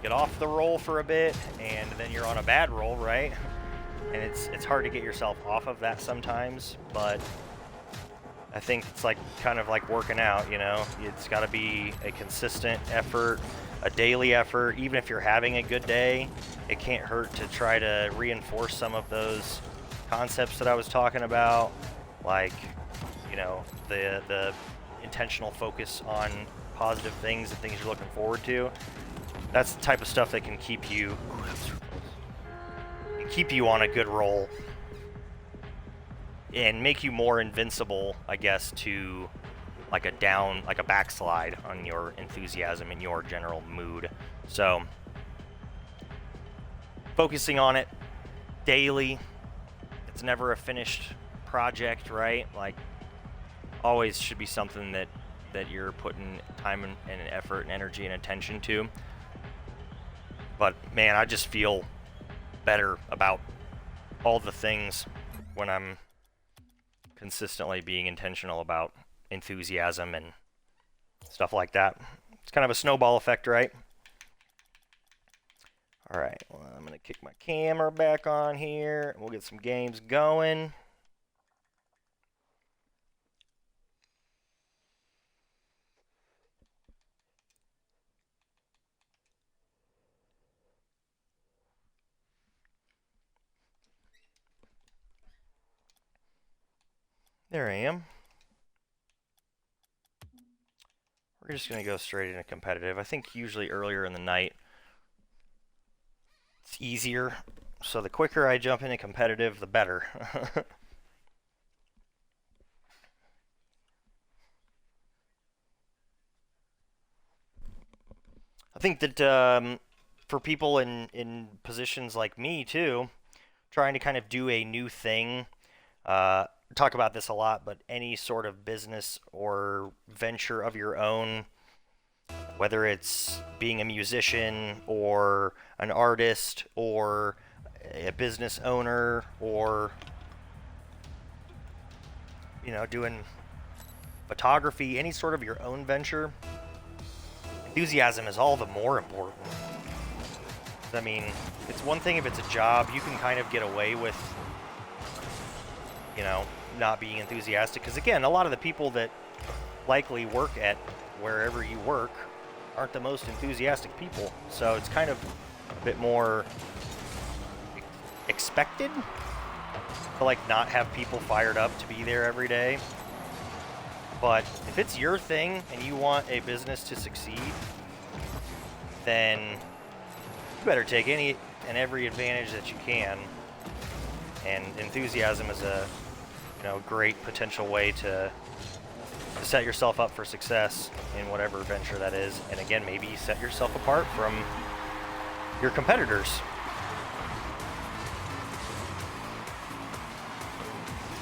get off the roll for a bit, and then you're on a bad roll, right? And it's hard to get yourself off of that sometimes, but I think it's like kind of like working out, you know? It's got to be a consistent effort, a daily effort. Even if you're having a good day, it can't hurt to try to reinforce some of those concepts that I was talking about, like, you know, the intentional focus on positive things and things you're looking forward to. That's the type of stuff that can keep you on a good roll and make you more invincible, I guess, to like a backslide on your enthusiasm and your general mood. So focusing on it daily, it's never a finished project, right? Like, always should be something that you're putting time and effort and energy and attention to. But man, I just feel better about all the things when I'm consistently being intentional about enthusiasm and stuff like that. It's kind of a snowball effect, right? All right, well, I'm gonna kick my camera back on here. We'll get some games going. There I am. We're just going to go straight into competitive. I think usually earlier in the night it's easier. So the quicker I jump into competitive, the better. I think that for people in positions like me too, trying to kind of do a new thing. Talk about this a lot, but any sort of business or venture of your own, whether it's being a musician or an artist or a business owner or doing photography, any sort of your own venture, enthusiasm is all the more important. I mean, it's one thing if it's a job, you can kind of get away with not being enthusiastic, because again, a lot of the people that likely work at wherever you work aren't the most enthusiastic people, so it's kind of a bit more expected to like not have people fired up to be there every day. But if it's your thing and you want a business to succeed, then you better take any and every advantage that you can, and enthusiasm is a great potential way to set yourself up for success in whatever venture that is. And again, maybe set yourself apart from your competitors.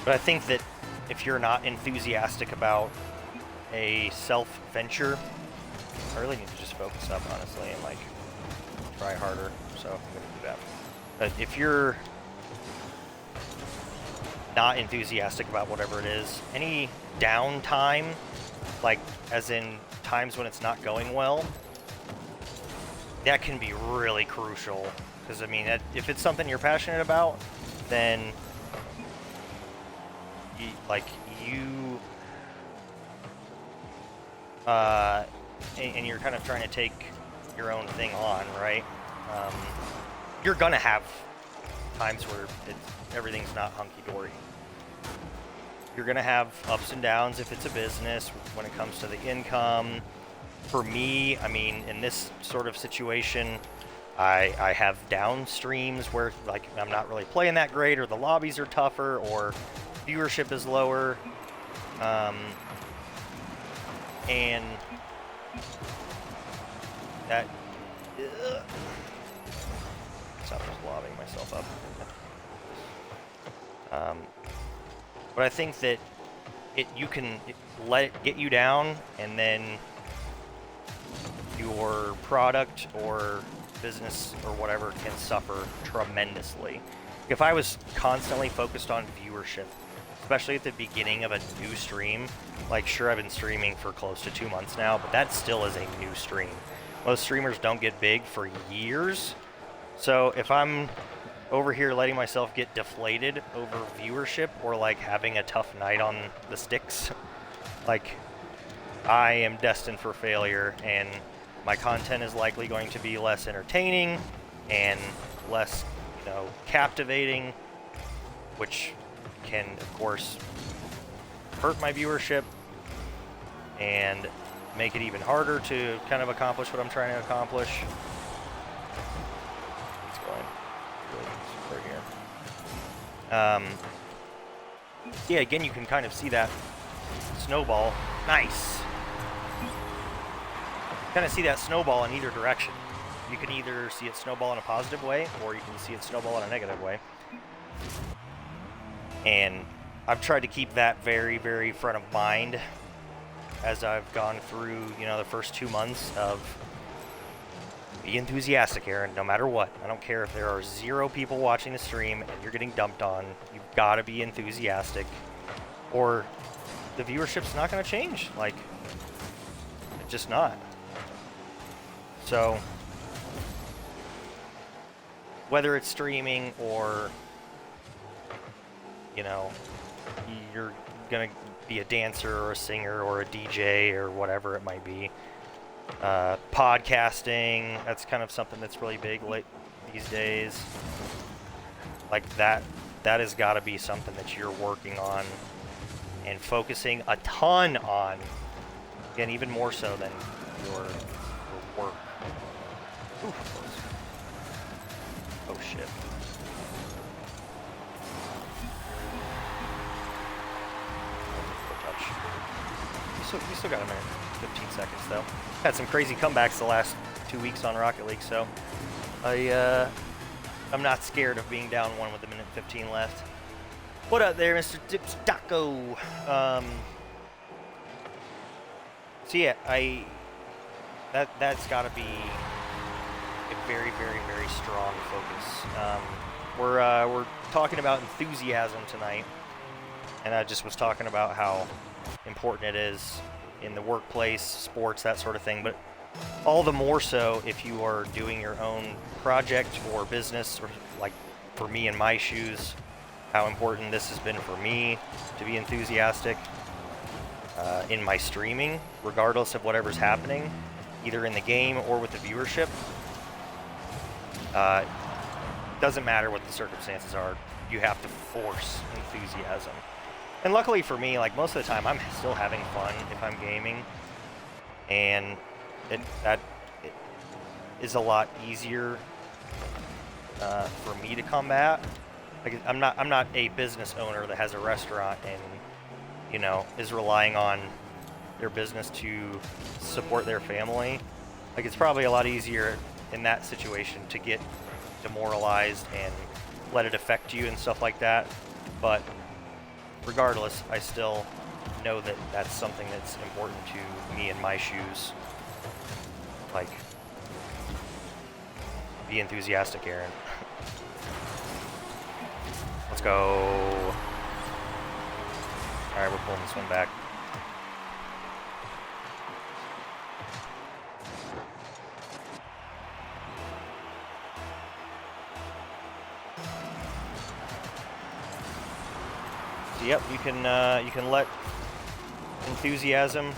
But I think that if you're not enthusiastic about a self-venture, I really need to just focus up, honestly, and like try harder. So I'm gonna do that. But if you're not enthusiastic about whatever it is, any downtime, like as in times when it's not going well, that can be really crucial. Because I mean, if it's something you're passionate about, then and you're kind of trying to take your own thing on, right? You're gonna have times where everything's not hunky-dory. You're gonna have ups and downs if it's a business when it comes to the income. For me, I mean, in this sort of situation, I have down streams where like I'm not really playing that great, or the lobbies are tougher, or viewership is lower, and that stop just lobbing myself up. But I think that you can let it get you down, and then your product or business or whatever can suffer tremendously. If I was constantly focused on viewership, especially at the beginning of a new stream, like sure, I've been streaming for close to 2 months now, but that still is a new stream. Most streamers don't get big for years. So if I'm over here letting myself get deflated over viewership, or like having a tough night on the sticks, like I am destined for failure, and my content is likely going to be less entertaining and less, captivating, which can, of course, hurt my viewership and make it even harder to kind of accomplish what I'm trying to accomplish. It's going really super here. Yeah, again, you can kind of see that snowball. Nice. Kind of see that snowball in either direction. You can either see it snowball in a positive way, or you can see it snowball in a negative way. And I've tried to keep that very, very front of mind as I've gone through, the first 2 months of be enthusiastic, Aaron, no matter what. I don't care if there are 0 people watching the stream and you're getting dumped on. You've got to be enthusiastic, or the viewership's not going to change. Like, it's just not. So, whether it's streaming or, you're going to be a dancer or a singer or a DJ or whatever it might be. Podcasting, that's kind of something that's really big these days. Like that has got to be something that you're working on and focusing a ton on. Again, even more so than your work. Oof. Oh shit. We still got a minute, 15 seconds though. Had some crazy comebacks the last 2 weeks on Rocket League, so I'm not scared of being down one with a minute 15 left. What up there, Mr. Dips Taco? So yeah, that's got to be a very, very, very strong focus. We're talking about enthusiasm tonight, and I just was talking about how important it is in the workplace, sports, that sort of thing, but all the more so if you are doing your own project or business, or like for me in my shoes, how important this has been for me to be enthusiastic in my streaming, regardless of whatever's happening, either in the game or with the viewership. Doesn't matter what the circumstances are, you have to force enthusiasm. And luckily for me, like most of the time, I'm still having fun if I'm gaming, and it is a lot easier for me to combat. Like I'm not a business owner that has a restaurant and, you know, is relying on their business to support their family. Like it's probably a lot easier in that situation to get demoralized and let it affect you and stuff like that. But regardless, I still know that that's something that's important to me in my shoes. Like, be enthusiastic, Aaron. Let's go. Alright, we're pulling this one back. So, yep, you can let enthusiasm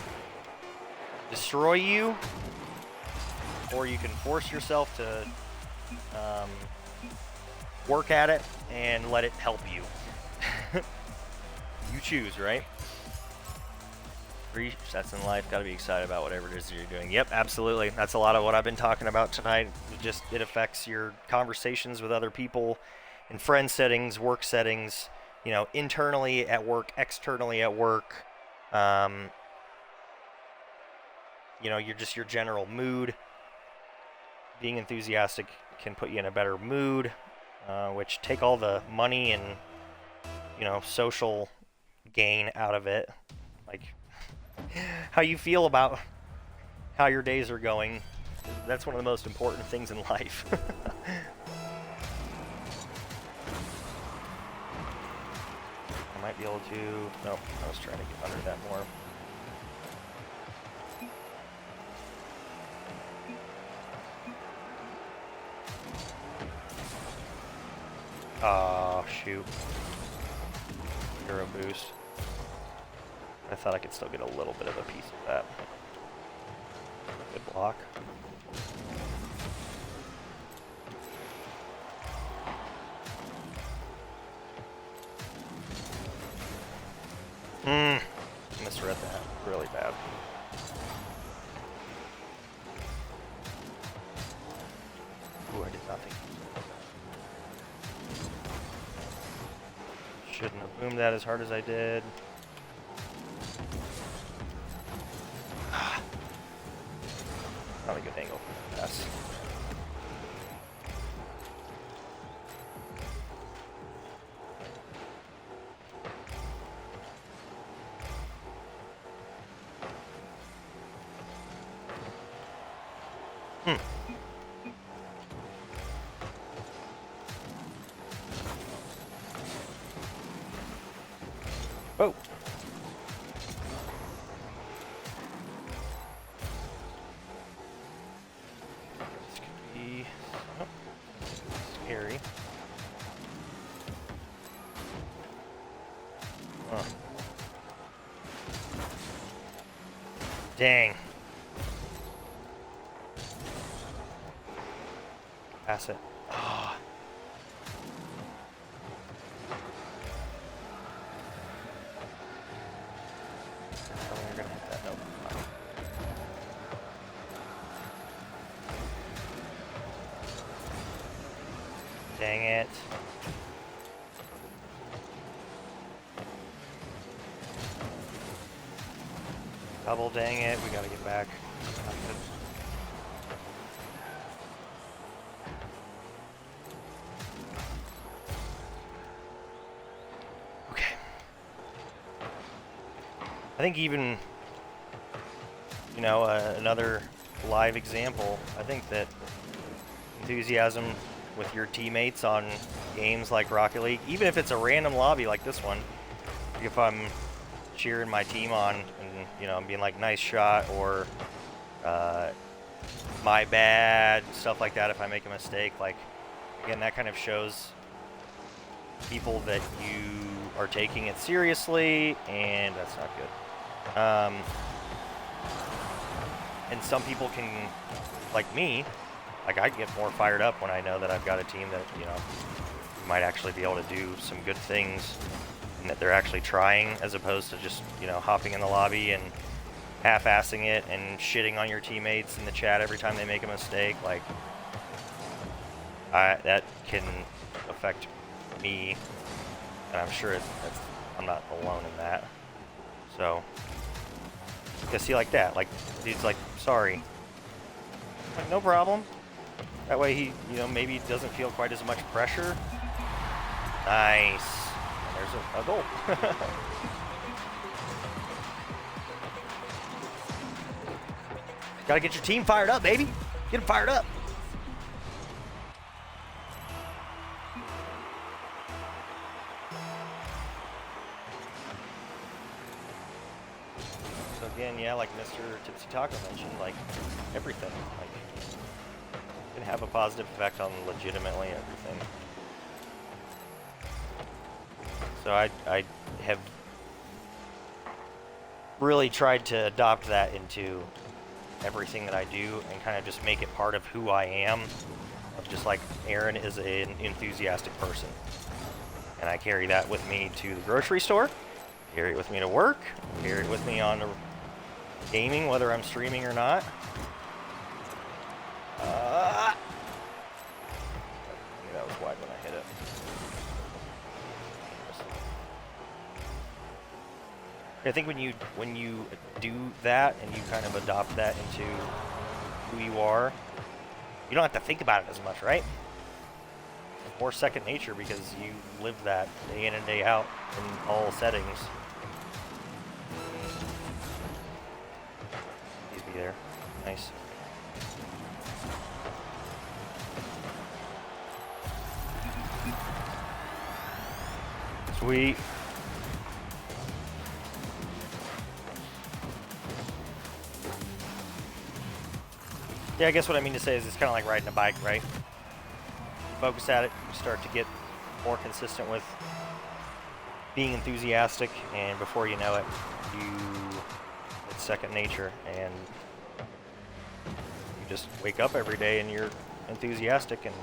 destroy you, or you can force yourself to work at it and let it help you. You choose, right? 3 sets in life, gotta be excited about whatever it is that you're doing. Yep, absolutely. That's a lot of what I've been talking about tonight. It affects your conversations with other people in friend settings, work settings, you know, internally at work, externally at work. You know, your general mood. Being enthusiastic can put you in a better mood, which take all the money and, you know, social gain out of it. Like, how you feel about how your days are going, that's one of the most important things in life. I might be able to... Nope, I was trying to get under that more. Oh, shoot. Hero boost. I thought I could still get a little bit of a piece of that. Good block. Misread that really bad. Ooh, I did nothing. Shouldn't have boomed that as hard as I did. Not a good angle for the pass. Oh. This could be scary. Huh. Dang. Pass it. Oh. We're gonna hit that. Nope. Dang it. Double dang it. We gotta get back. Not good. I think even, you know, another live example, I think that enthusiasm with your teammates on games like Rocket League, even if it's a random lobby like this one, if I'm cheering my team on and, you know, I'm being like, nice shot, or my bad, stuff like that, if I make a mistake, like, again, that kind of shows people that you are taking it seriously, and that's not good. And some people can, like me, like I get more fired up when I know that I've got a team that, you know, might actually be able to do some good things, and that they're actually trying, as opposed to just, you know, hopping in the lobby and half-assing it and shitting on your teammates in the chat every time they make a mistake. Like, that can affect me, and I'm sure I'm not alone in that. So, because see, like that, like, dude's like, sorry. Like, no problem. That way he, you know, maybe doesn't feel quite as much pressure. Nice. There's a goal. Gotta get your team fired up, baby. Get them fired up. So again, yeah, like Mr. Tipsy Taco mentioned, like everything, like, can have a positive effect on legitimately everything. So I have really tried to adopt that into everything that I do and kind of just make it part of who I am. Of just like, Aaron is an enthusiastic person, and I carry that with me to the grocery store, carry it with me to work, carry it with me on gaming, whether I'm streaming or not. That was wide when I hit it. I think when you do that and you kind of adopt that into who you are, you don't have to think about it as much, right? It's more second nature because you live that day in and day out in all settings. Please be there. Nice. Sweet. Yeah, I guess what I mean to say is it's kind of like riding a bike, right? You focus at it, you start to get more consistent with being enthusiastic, and before you know it, it's second nature, and you just wake up every day and you're enthusiastic and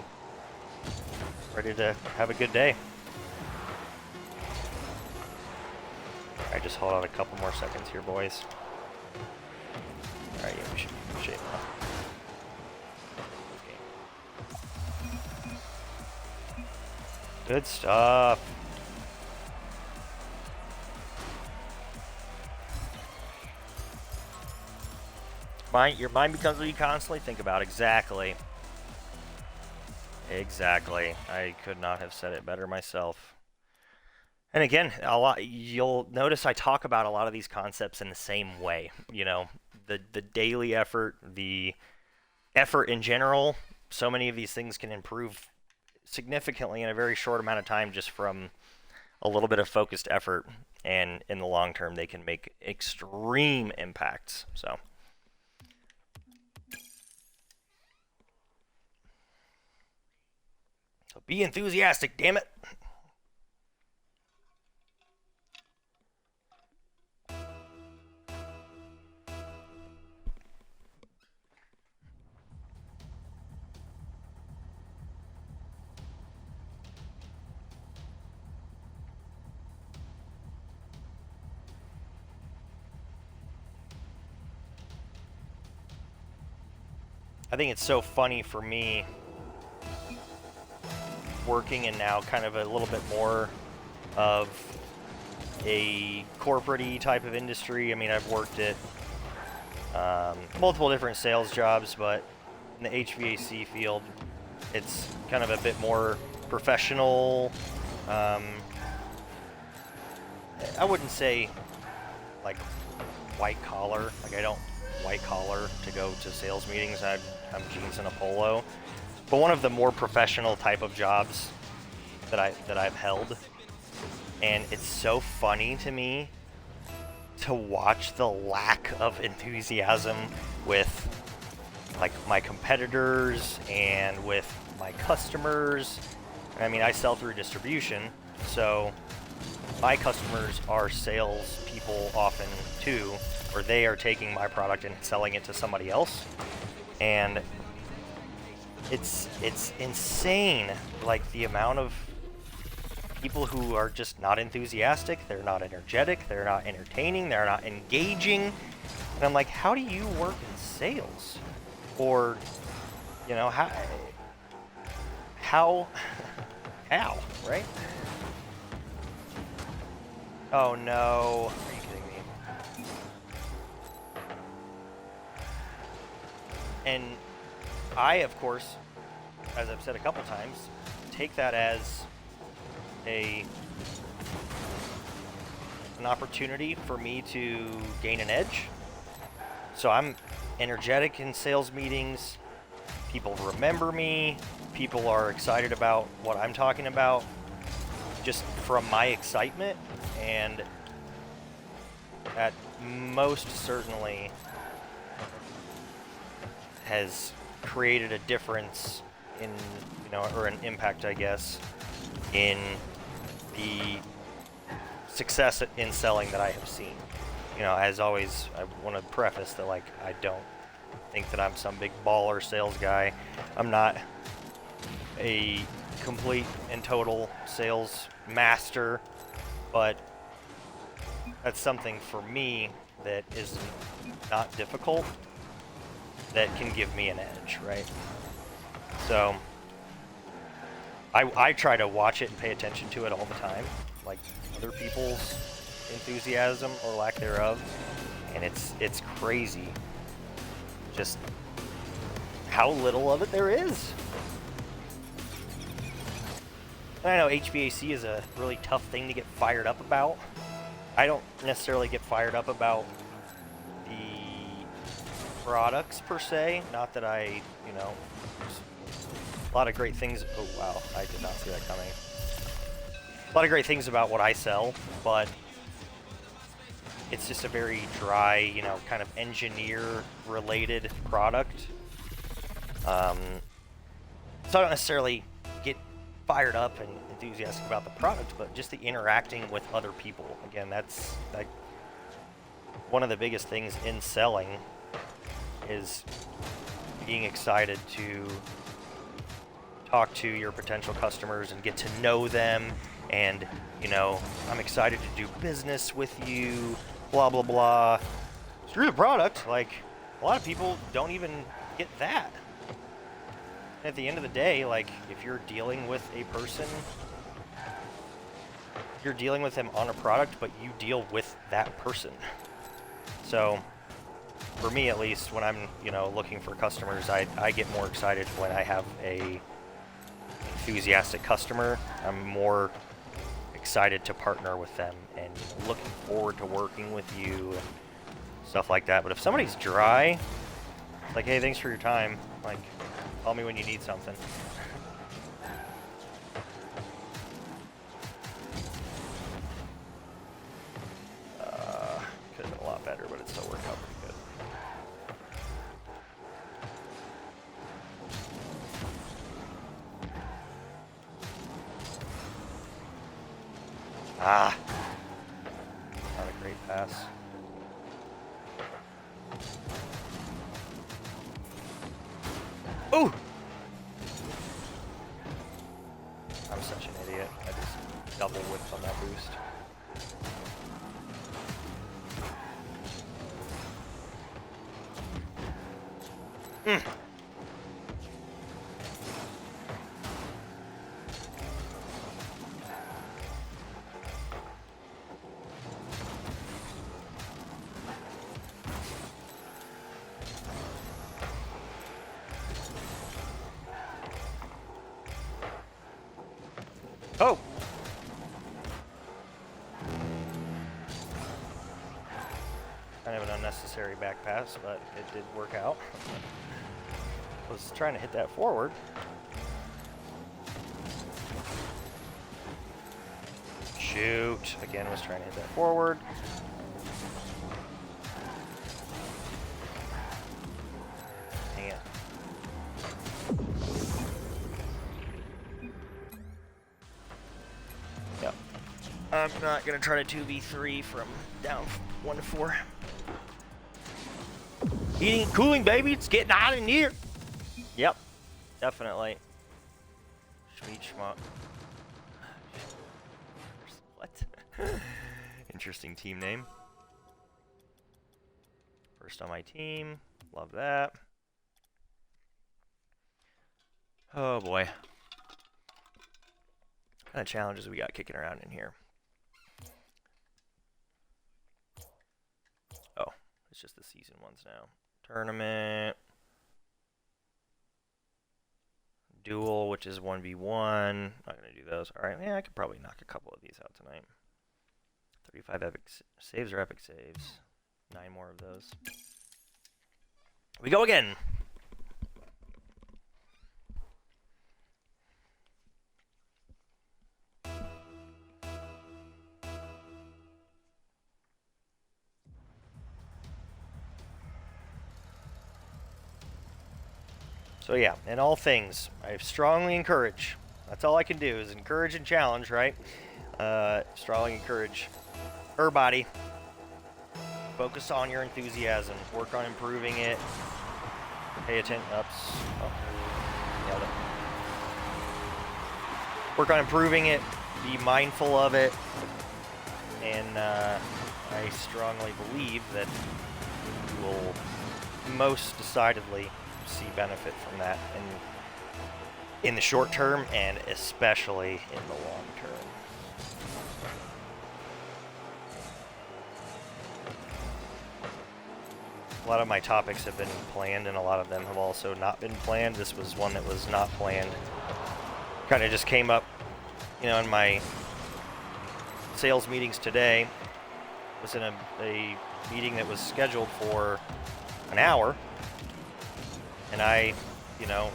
ready to have a good day. Alright, just hold on a couple more seconds here, boys. Alright, yeah, we should be in shape now. Good stuff. Your mind becomes what you constantly think about. Exactly. Exactly. I could not have said it better myself. And again, you'll notice I talk about a lot of these concepts in the same way. You know, the daily effort, the effort in general. So many of these things can improve significantly in a very short amount of time just from a little bit of focused effort, and in the long term they can make extreme impacts. So be enthusiastic, damn it. I think it's so funny for me working in now kind of a little bit more of a corporate-y type of industry. I mean, I've worked at multiple different sales jobs, but in the HVAC field, it's kind of a bit more professional. I wouldn't say like white collar. Like, I don't white collar to go to sales meetings. I'm jeans and a polo. But one of the more professional type of jobs that I've held, and it's so funny to me to watch the lack of enthusiasm with like my competitors and with my customers. I mean, I sell through distribution, so my customers are sales people often too, where they are taking my product and selling it to somebody else. And it's insane, like the amount of people who are just not enthusiastic, they're not energetic, they're not entertaining, they're not engaging. And I'm like, how do you work in sales? Or, you know, how, right? Oh no, are you kidding me? And I, of course, as I've said a couple times, take that as an opportunity for me to gain an edge. So I'm energetic in sales meetings. People remember me. People are excited about what I'm talking about just from my excitement, and that most certainly has created a difference in, you know, or an impact, I guess, in the success in selling that I have seen. You know, as always, I want to preface that, like, I don't think that I'm some big baller sales guy. I'm not a complete and total sales master, but that's something for me that is not difficult, that can give me an edge, right? So I try to watch it and pay attention to it all the time, like other people's enthusiasm or lack thereof, and it's crazy just how little of it there is. And I know HVAC is a really tough thing to get fired up about. I don't necessarily get fired up about the products per se, not that I, you know, a lot of great things. Oh wow, I did not see that coming. A lot of great things about what I sell, but it's just a very dry, you know, kind of engineer-related product. So I don't necessarily get fired up and enthusiastic about the product, but just the interacting with other people. Again, that's like one of the biggest things in selling, is being excited to talk to your potential customers and get to know them, and, you know, I'm excited to do business with you, blah blah blah. Screw the product. Like, a lot of people don't even get that. And at the end of the day, like, if you're dealing with a person, you're dealing with them on a product, but you deal with that person. So for me, at least, when I'm, you know, looking for customers, I get more excited when I have a enthusiastic customer. I'm more excited to partner with them and, you know, looking forward to working with you and stuff like that. But if somebody's dry, it's like, hey, thanks for your time. Like, call me when you need something. Could have been a lot better, but it still worked out pretty good. Ah, not a great pass. Ooh! I'm such an idiot. I just double whipped on that boost. Oh! Kind of an unnecessary back pass, but it did work out. Was trying to hit that forward. Shoot. Again, was trying to hit that forward. Dang it. Yep. I'm not going to try to 2v3 from down 1 to 4. Heating and cooling, baby. It's getting hot in here. Yep. Definitely. Schmeat schmuck. What? Interesting team name. First on my team. Love that. Oh boy. What kind of challenges we got kicking around in here? Oh, it's just the season ones now. Tournament. Duel, which is 1v1. Not going to do those. Alright, yeah, I could probably knock a couple of these out tonight. 35 epic saves or epic saves. 9 more of those. We go again! So yeah, in all things, I strongly encourage. That's all I can do is encourage and challenge, right? Strongly encourage everybody. Focus on your enthusiasm. Work on improving it. Pay attention. Ups. Oh. Nailed it. Work on improving it. Be mindful of it. And I strongly believe that you will most decidedly see benefit from that in the short term and especially in the long term. A lot of my topics have been planned and a lot of them have also not been planned. This was one that was not planned. Kind of just came up, you know, in my sales meetings today. I was in a meeting that was scheduled for an hour. And I, you know,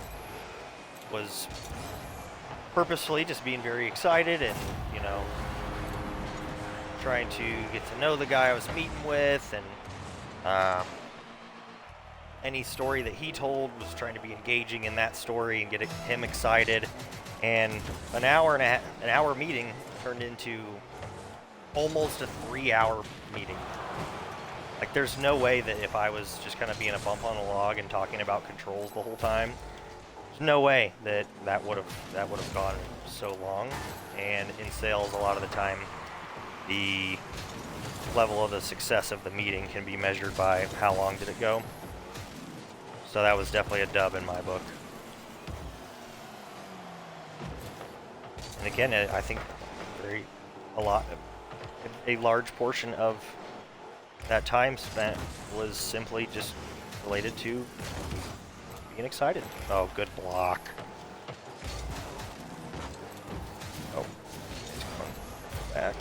was purposefully just being very excited and, you know, trying to get to know the guy I was meeting with, and any story that he told was trying to be engaging in that story and get him excited. And an hour meeting turned into almost a 3-hour meeting. Like, there's no way that if I was just kind of being a bump on a log and talking about controls the whole time, there's no way that that would have gone so long. And in sales, a lot of the time, the level of the success of the meeting can be measured by how long did it go. So that was definitely a dub in my book. And again, I think a large portion of that time spent was simply just related to being excited. Oh, good block. Oh, he's coming back.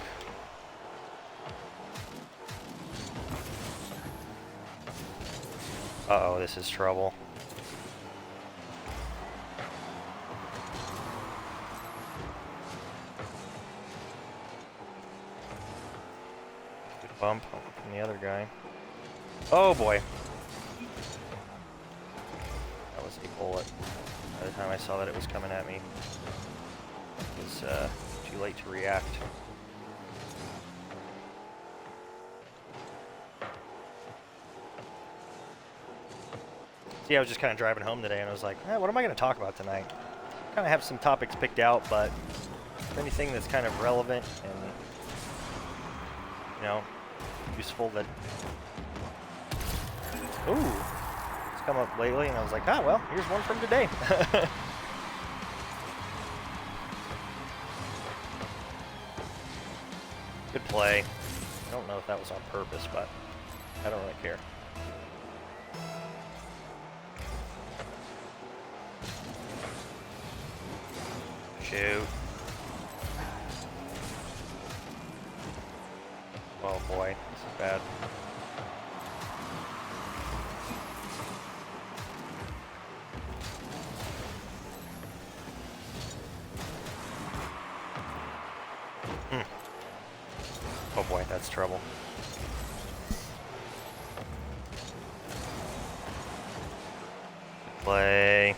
Uh-oh, this is trouble. Good bump from the other guy. Oh boy. That was a bullet. By the time I saw that it was coming at me, it was too late to react. See, I was just kind of driving home today, and I was like, what am I going to talk about tonight? Kind of have some topics picked out, but anything that's kind of relevant and, you know, useful that... Ooh! It's come up lately, and I was like, well, here's one from today. Good play. I don't know if that was on purpose, but I don't really care. Shoot. Oh boy, this is bad. boy, that's trouble. Play.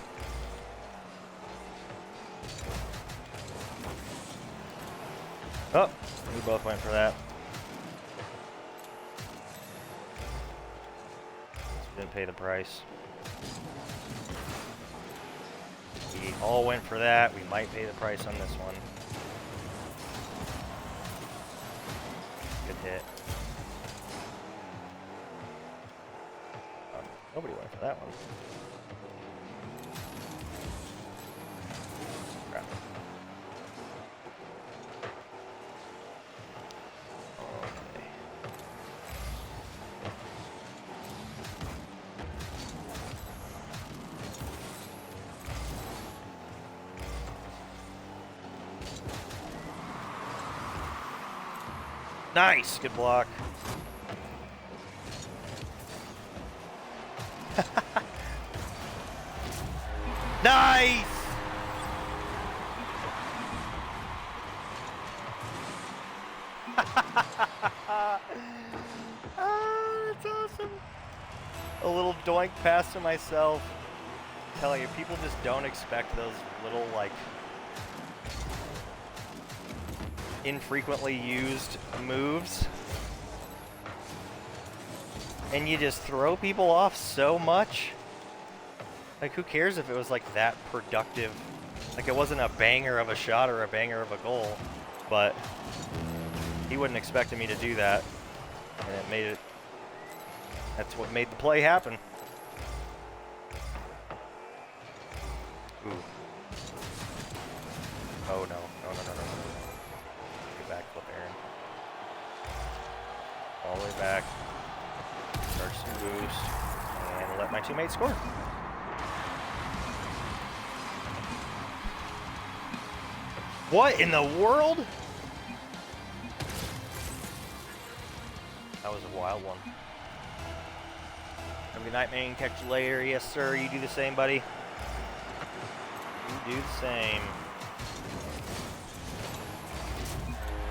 Oh, we both went for that. We didn't pay the price. We all went for that. We might pay the price on this one. Good hit. Oh, nobody went for that one. Crap. Okay. Nice, good block. Nice! That's awesome. A little doink pass to myself. I'm telling you, people just don't expect those little, like, infrequently used moves. And you just throw people off so much. Like, who cares if it was, like, that productive? Like, it wasn't a banger of a shot or a banger of a goal. But he wasn't expecting me to do that. And it made it... That's what made the play happen. Ooh. Oh, no. No. Get back, flip Aaron. All the way back. Start some boost. And let my teammate score. What in the world? That was a wild one. Have a good night, man. Catch you later. Yes, sir. You do the same, buddy. You do the same.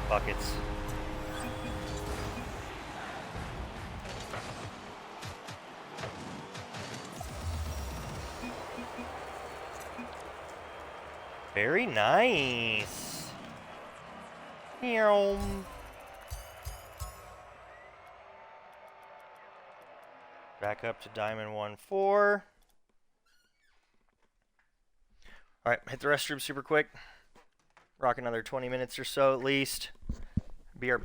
Buckets. Very nice. Meow. Back up to Diamond 1-4. Alright, hit the restroom super quick. Rock another 20 minutes or so at least. Be our...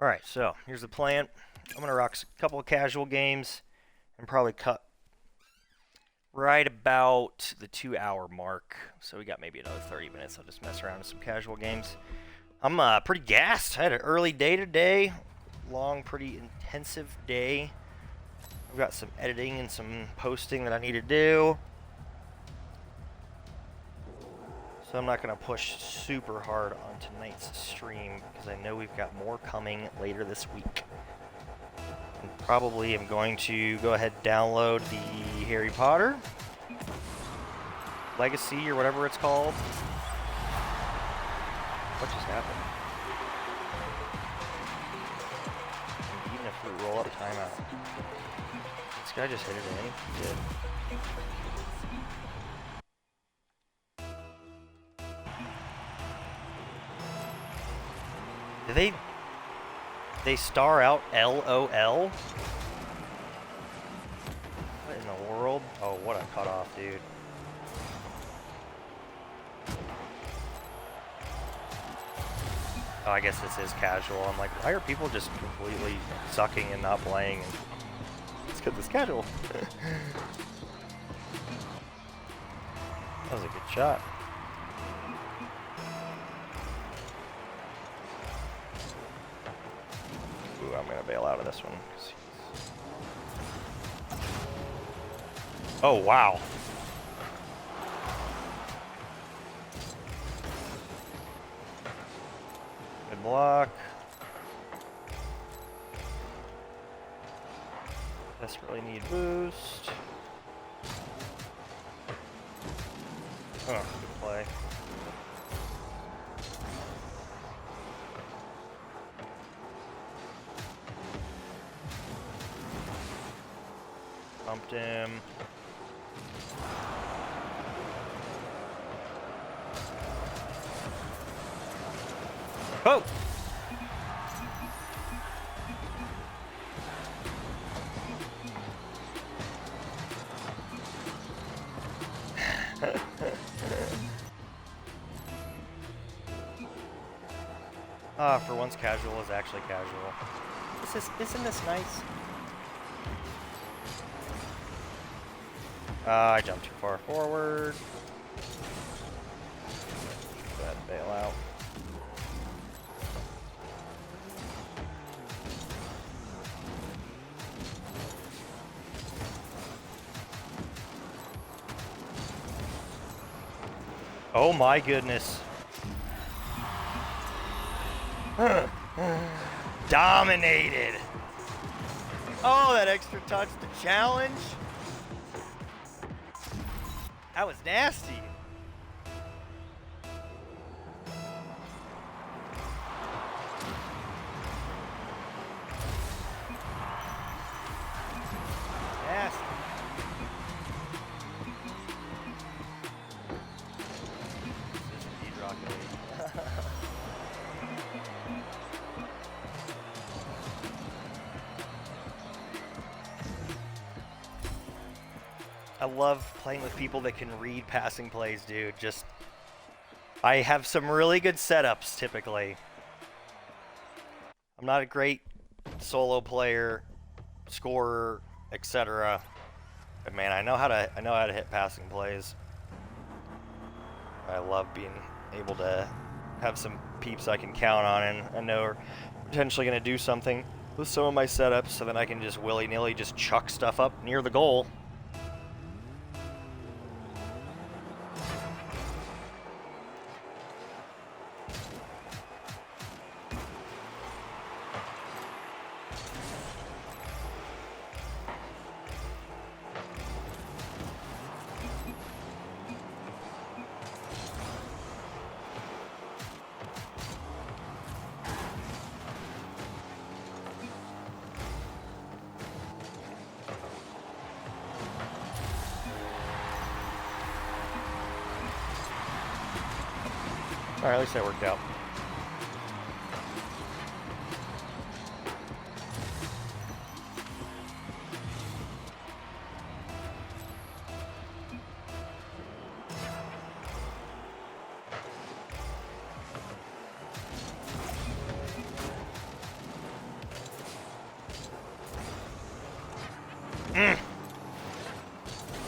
Alright, so here's the plan. I'm going to rock a couple of casual games and probably cut right about the 2-hour mark. So we got maybe another 30 minutes. I'll just mess around with some casual games. I'm pretty gassed. I had an early day today. Long, pretty intensive day. I've got some editing and some posting that I need to do. So I'm not going to push super hard on tonight's stream because I know we've got more coming later this week. And probably am going to go ahead and download the Harry Potter Legacy or whatever it's called. What just happened? Fruit roll up timeout. This guy just hit it in. He did. Do they star out LOL? What in the world? Oh, what a cutoff, dude. Oh, I guess this is casual. I'm like, why are people just completely sucking and not playing? And it's because it's casual. That was a good shot. Ooh, I'm gonna bail out of this one. Oh, wow. Good block. Desperately need boost. Oh, good play. Bumped him. Oh! For once casual is actually casual. Isn't this nice? I jumped too far forward. Bad bail out. Oh my goodness. Dominated. Oh, that extra touch to challenge. That was nasty. Nasty. This is indeed Rocket League. I love playing with people that can read passing plays, dude. Just, I have some really good setups typically. I'm not a great solo player, scorer, etc. But man, I know how to hit passing plays. I love being able to have some peeps I can count on and I know are potentially going to do something with some of my setups, so then I can just willy-nilly just chuck stuff up near the goal. Alright, at least that worked out.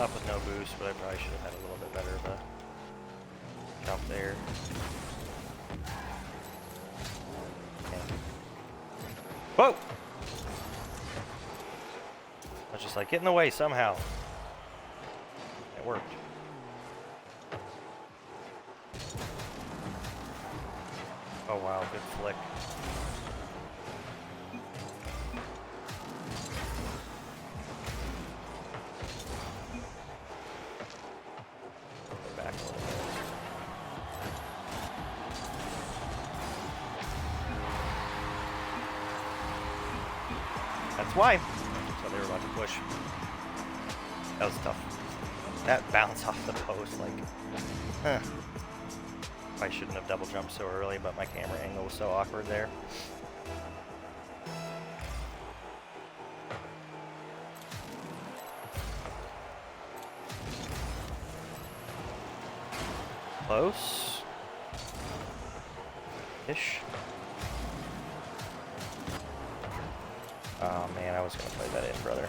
Up with no boost, but I probably should have had a little bit better of a jump there. Whoa! I was just like, get in the way somehow. It worked. Oh wow, good flick. Back a little bit. That's why. So they were about to push. That was tough. That bounce off the post, like, I shouldn't have double jumped so early, but my camera angle was so awkward there. Close. Ish. Oh man, I was gonna play that in, brother.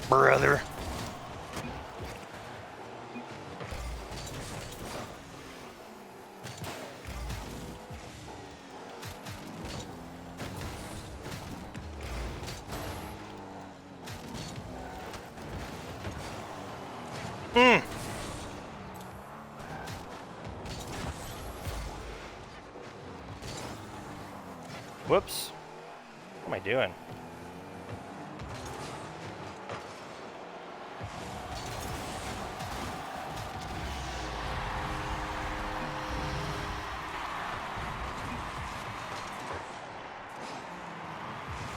Brother. Whoops. What am I doing?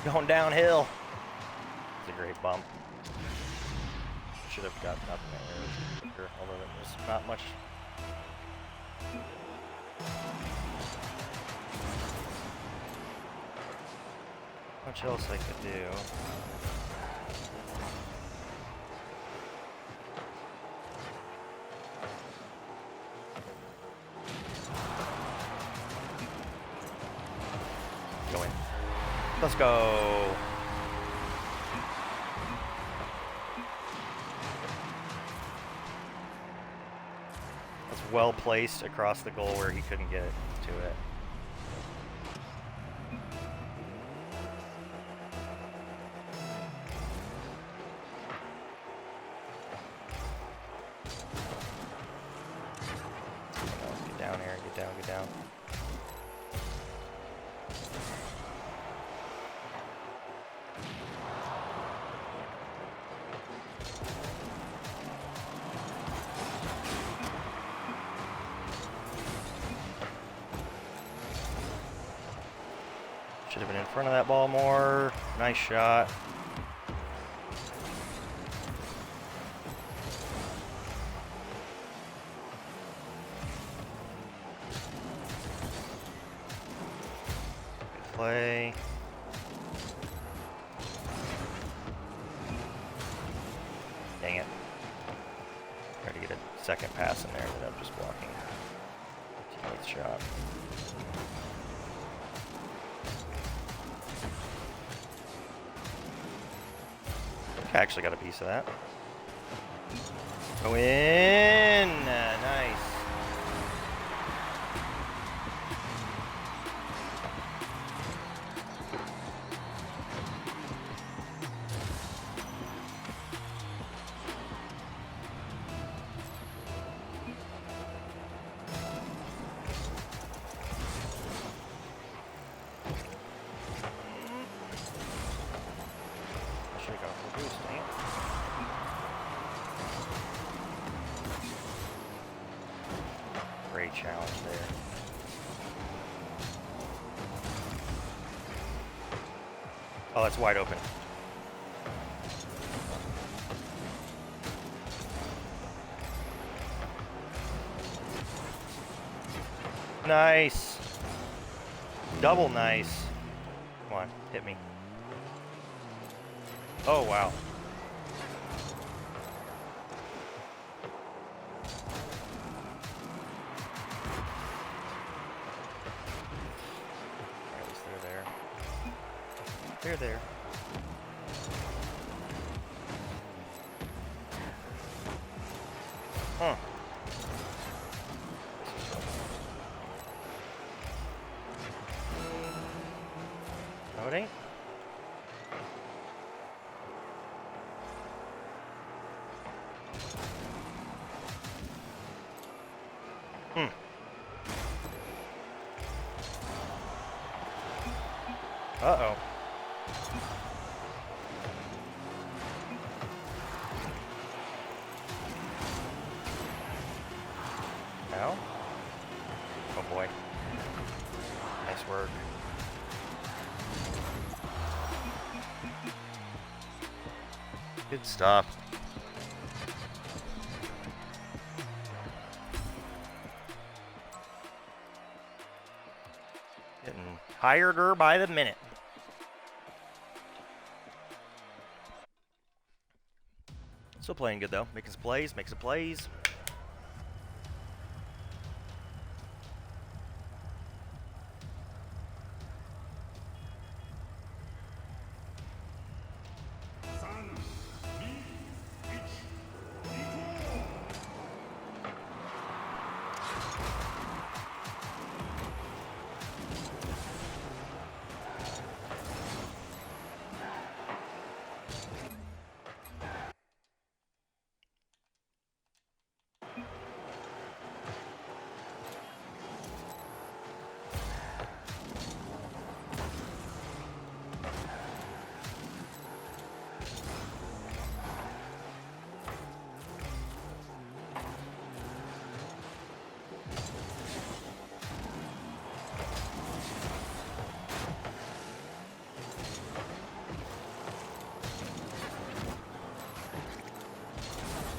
Going downhill. It's a great bump. Should have gotten up there, although there was not much. Much else I could do. Go in. Let's go. That's well placed across the goal where he couldn't get to it. Get down, Aaron. Get down, get down. Should have been in front of that ball more. Nice shot. Good play. Dang it. Try to get a second pass in there, ended up just blocking teammate's shot. I actually got a piece of that. Go in! Nice. Shake off the boost, dang it. Great challenge there. Oh, that's wide open. Nice. Double nice. Come on, hit me. Oh, wow. At least they're there. They're there. Huh. No, it ain't. Uh-oh. boy. Nice work. Good stuff. Getting tireder by the minute. Still playing good though. Making some plays, making some plays.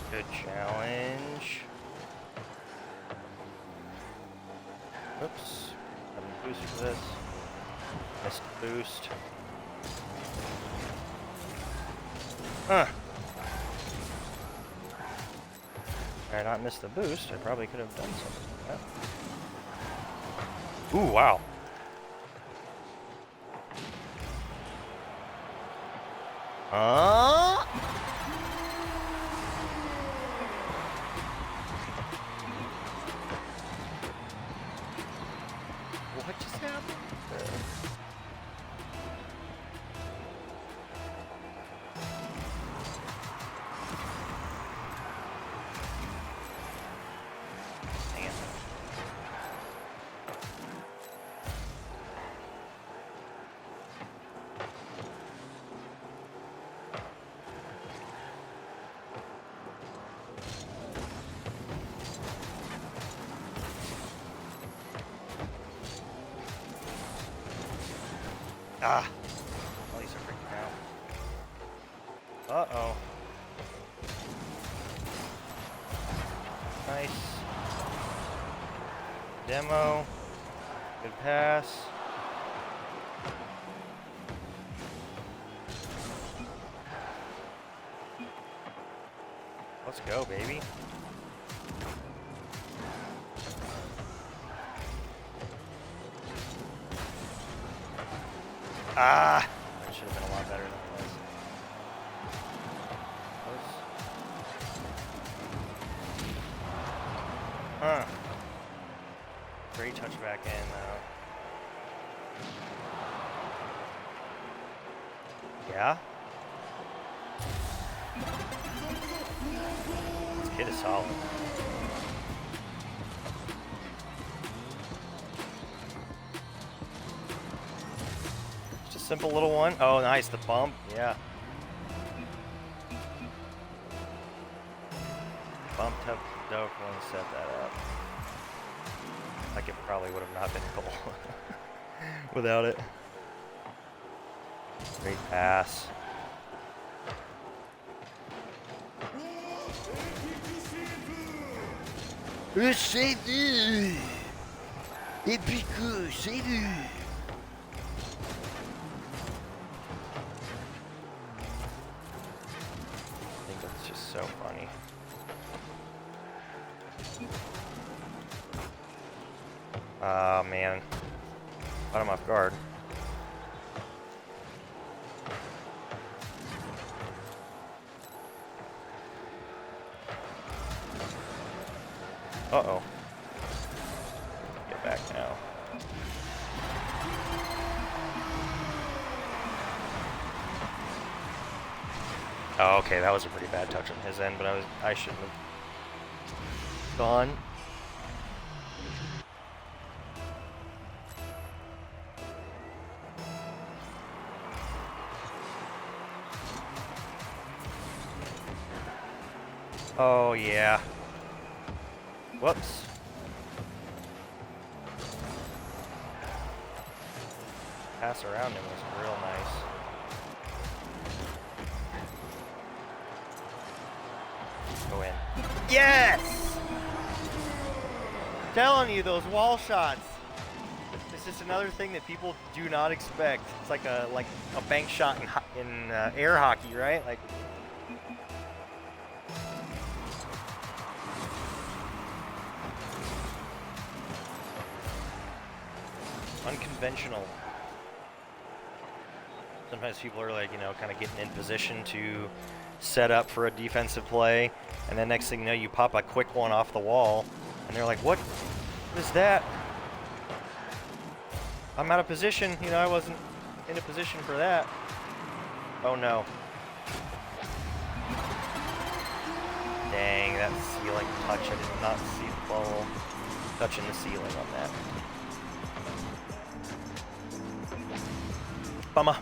Good challenge. Oops. Having a boost for this. Missed the boost. Huh. Had I not missed the boost, I probably could have done something like that. Ooh, wow. What just happened? Dang it. Ah. At least I freaked out. Uh-oh. Nice. Demo. Good pass. Let's go, baby. Ah! That should have been a lot better than it was. Huh. Great touchback in, though. Yeah? This kid is solid. Just a simple little one. Oh, nice. The bump. Yeah. Bump took dope when he set that up. Like it probably would have not been a goal without it. Great pass. Salut! Épique, salut! I think that's just so funny. Oh man. Caught him off guard. Uh-oh. Get back now. Oh, okay, that was a pretty bad touch on his end, but I shouldn't have gone. Oh, yeah. Whoops. pass around him was real nice. Go in. Yes! I'm telling you, those wall shots. It's just another thing that people do not expect. It's like a bank shot in air hockey, right? Like. Unconventional. Sometimes people are like, kind of getting in position to set up for a defensive play, and then next thing you know, you pop a quick one off the wall, and they're like, what is that? I'm out of position. I wasn't in a position for that. Oh no. Dang, that ceiling touch. I did not see the ball touching the ceiling on that. Bummer.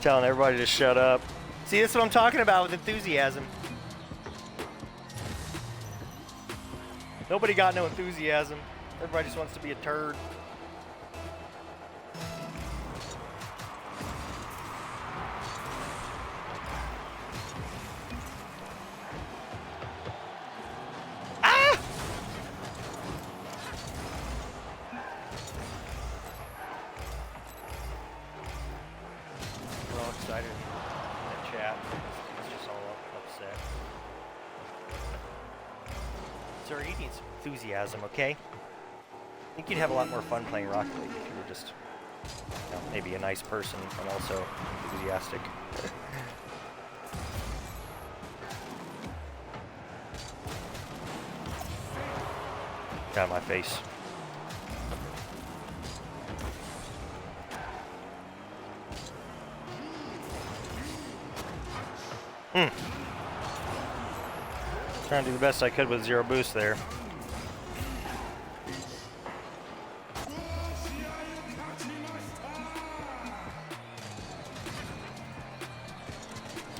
Telling everybody to shut up. See, that's what I'm talking about with enthusiasm. Nobody got no enthusiasm. Everybody just wants to be a turd. Ah! We're all excited in the chat. It's just all upset. Sir, you need some enthusiasm, okay? I think you'd have a lot more fun playing Rocket League if you were just, maybe a nice person and also enthusiastic. Get out of my face. Trying to do the best I could with zero boost there.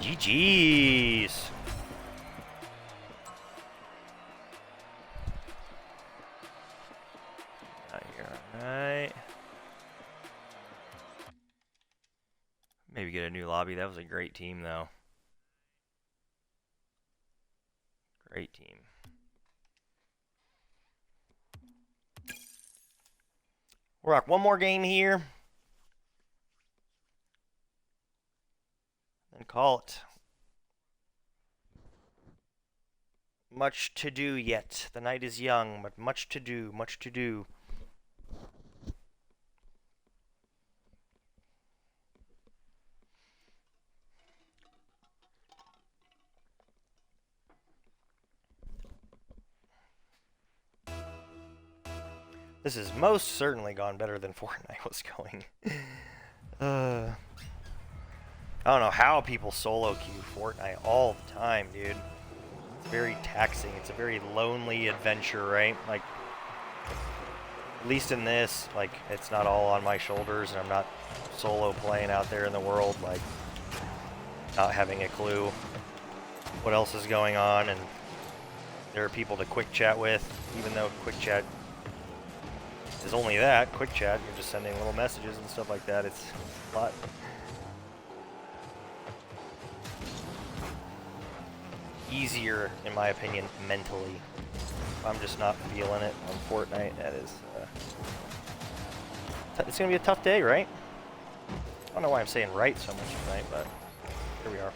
GG's. Alright. Maybe get a new lobby. That was a great team, though. Great team. We'll rock one more game here. And call it. Much to do yet. The night is young, but much to do, much to do. This has most certainly gone better than Fortnite was going. I don't know how people solo queue Fortnite all the time, dude. It's very taxing. It's a very lonely adventure, right? Like, at least in this, like, it's not all on my shoulders, and I'm not solo playing out there in the world, like, not having a clue what else is going on, and there are people to quick chat with, even though quick chat is only that. Quick chat, you're just sending little messages and stuff like that. It's a lot easier, in my opinion, mentally. I'm just not feeling it on Fortnite. That is, it's gonna be a tough day, right? I don't know why I'm saying right so much tonight, but here we are.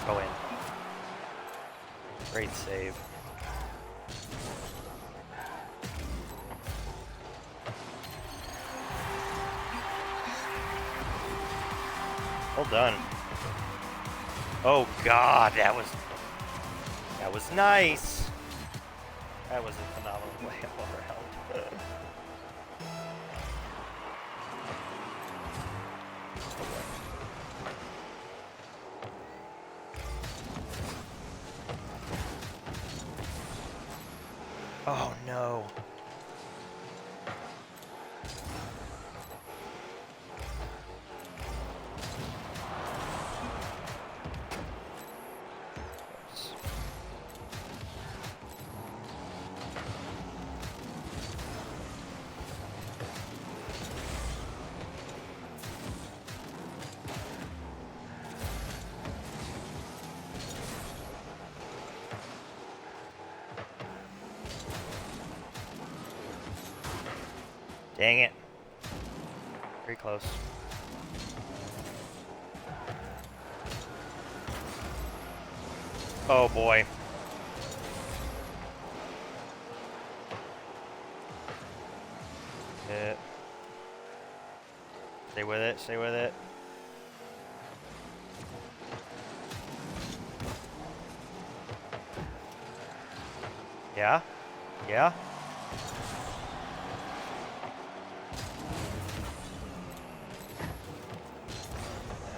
Go in. Great save. Well done. Oh God, that was nice. That was a phenomenal play all around. no. Dang it. Very close. Oh boy. Hit. Stay with it, stay with it. Yeah? Yeah?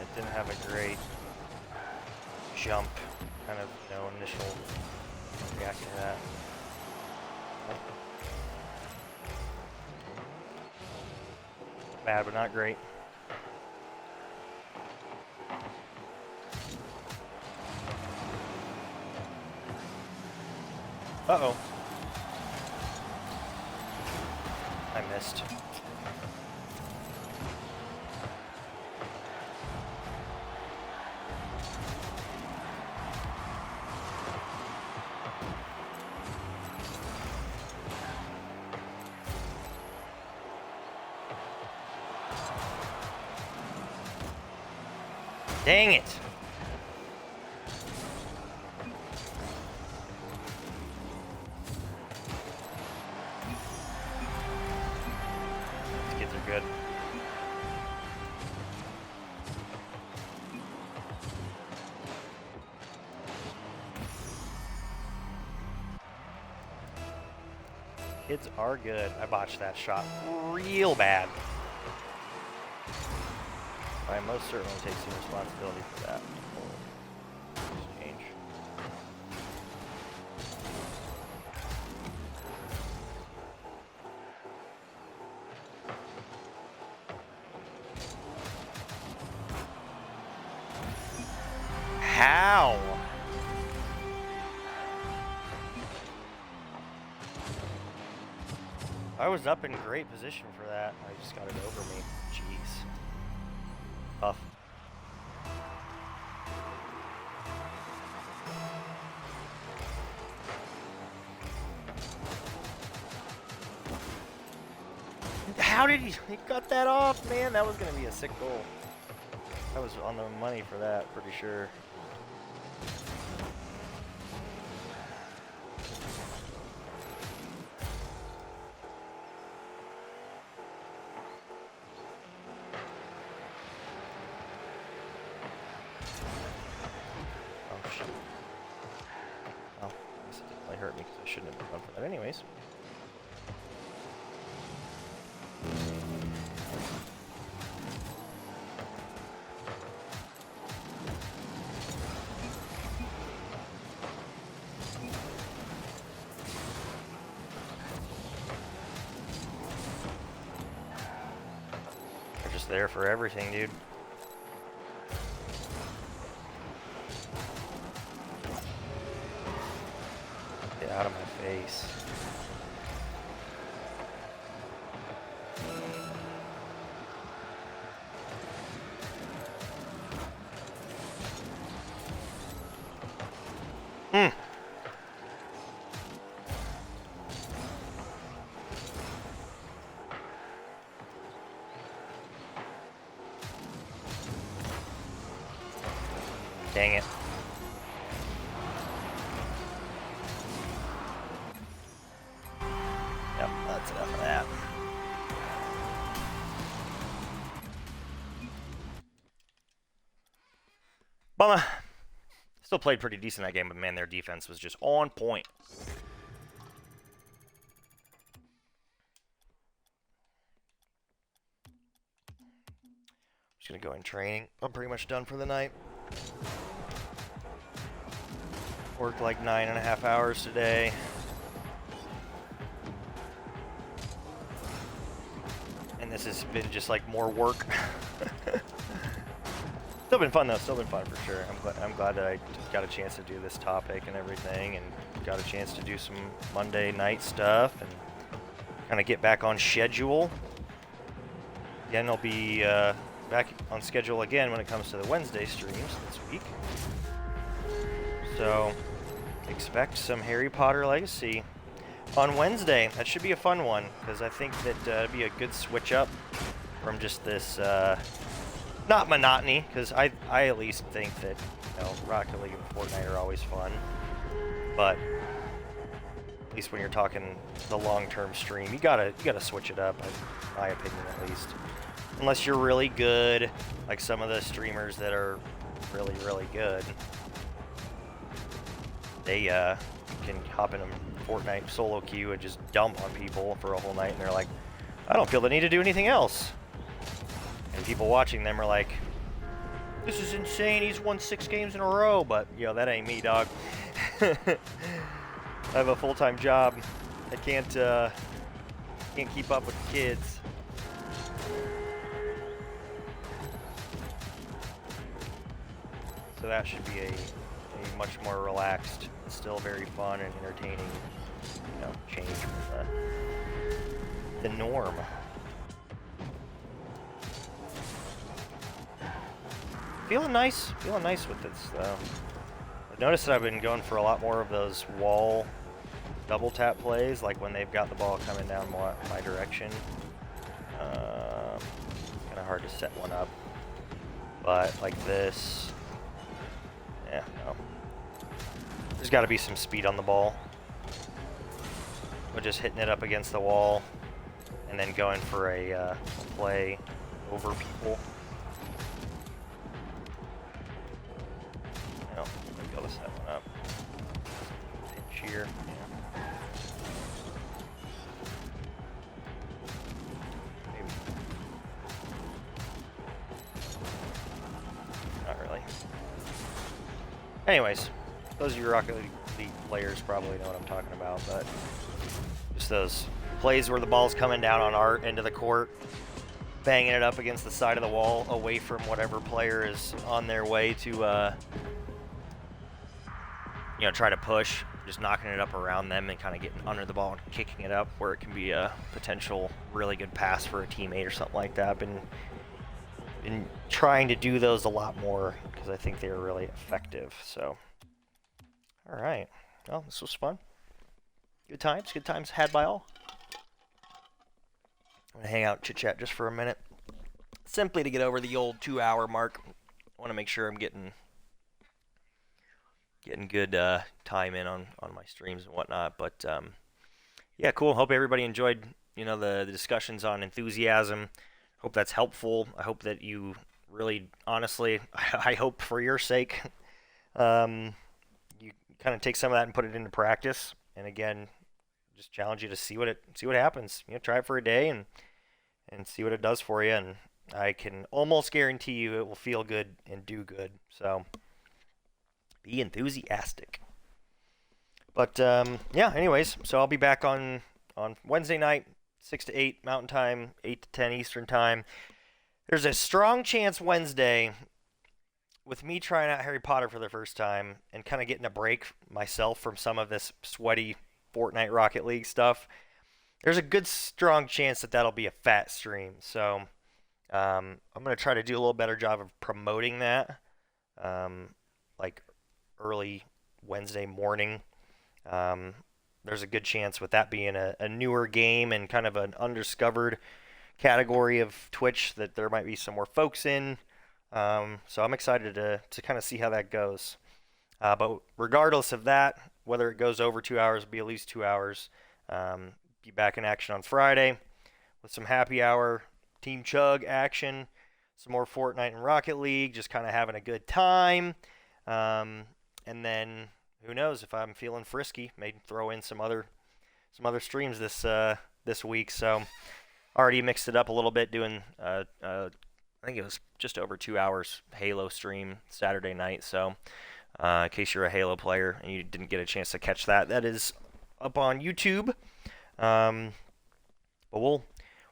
It didn't have a great jump, kind of, you know, initial reaction to that. Bad, but not great. Uh-oh. I missed. Dang it! These kids are good. Kids are good. I botched that shot real bad. I most certainly take some responsibility for that. Exchange. How? I was up in great position for that. I just got it over me. Jeez. Tough. How did he cut that off, man? That was gonna be a sick goal. I was on the money for that, pretty sure. Oh shit. Oh, I guess it definitely hurt me because I shouldn't have gone for that anyways. They're just there for everything, dude. Get out of my face. Dang it. Yep, that's enough of that. Bummer. Still played pretty decent that game, but man, their defense was just on point. Just gonna go in training. I'm pretty much done for the night. Worked like 9.5 hours today. This has been just like more work. Still been fun though. Still been fun for sure. I'm glad that I got a chance to do this topic and everything, and got a chance to do some Monday night stuff and kind of get back on schedule. Again, I'll be back on schedule again when it comes to the Wednesday streams this week. So expect some Harry Potter Legacy on Wednesday. That should be a fun one, because I think that it'd be a good switch up from just this, not monotony, because I at least think that, you know, Rocket League and Fortnite are always fun, but at least when you're talking the long-term stream, you gotta switch it up, in my opinion at least. Unless you're really good, like some of the streamers that are really, really good. They can hop in a Fortnite solo queue and just dump on people for a whole night, and they're like, I don't feel the need to do anything else. And people watching them are like, this is insane, he's won 6 games in a row, but, yo, that ain't me, dog. I have a full-time job. I can't keep up with the kids. So that should be a much more relaxed, still very fun and entertaining, you know, change from the norm. Feeling nice with this though. I've noticed that I've been going for a lot more of those wall double tap plays, like when they've got the ball coming down my direction. Kind of hard to set one up, but like this, yeah, no. There's got to be some speed on the ball. But just hitting it up against the wall and then going for a play over people. No, maybe I'll set one up. Pinch here. Yeah. Maybe. Not really. Anyways. Those of you Rocket League players probably know what I'm talking about, but just those plays where the ball's coming down on our end of the court, banging it up against the side of the wall away from whatever player is on their way to, you know, try to push, just knocking it up around them and kind of getting under the ball and kicking it up where it can be a potential really good pass for a teammate or something like that. I've been trying to do those a lot more because I think they're really effective, so. All right. Well, this was fun. Good times had by all. I'm gonna hang out and chit-chat just for a minute, simply to get over the old 2-hour mark. I want to make sure I'm getting good time in on my streams and whatnot. But yeah, cool. Hope everybody enjoyed, you know, the discussions on enthusiasm. Hope that's helpful. I hope that you really, honestly, I hope for your sake, you kind of take some of that and put it into practice. And again, just challenge you to see what happens. You know, try it for a day and see what it does for you. And I can almost guarantee you it will feel good and do good. So be enthusiastic. But yeah, anyways, so I'll be back on Wednesday night, 6 to 8 Mountain Time, 8 to 10 Eastern Time. There's a strong chance Wednesday, with me trying out Harry Potter for the first time and kind of getting a break myself from some of this sweaty Fortnite Rocket League stuff, there's a good strong chance that that'll be a fat stream. So I'm going to try to do a little better job of promoting that, like early Wednesday morning. There's a good chance with that being a newer game and kind of an undiscovered category of Twitch that there might be some more folks in. So I'm excited to kind of see how that goes. But regardless of that, whether it goes over 2 hours, it'll be at least 2 hours. Be back in action on Friday with some happy hour Team Chug action, some more Fortnite and Rocket League, just kind of having a good time. And then who knows, if I'm feeling frisky, maybe throw in some other streams this week. So already mixed it up a little bit, doing I think it was just over 2 hours Halo stream Saturday night. So in case you're a Halo player and you didn't get a chance to catch that, that is up on YouTube. But we'll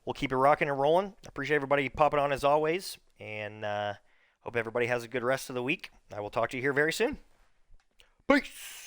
we'll keep it rocking and rolling. I appreciate everybody popping on as always, and hope everybody has a good rest of the week. I will talk to you here very soon. Peace.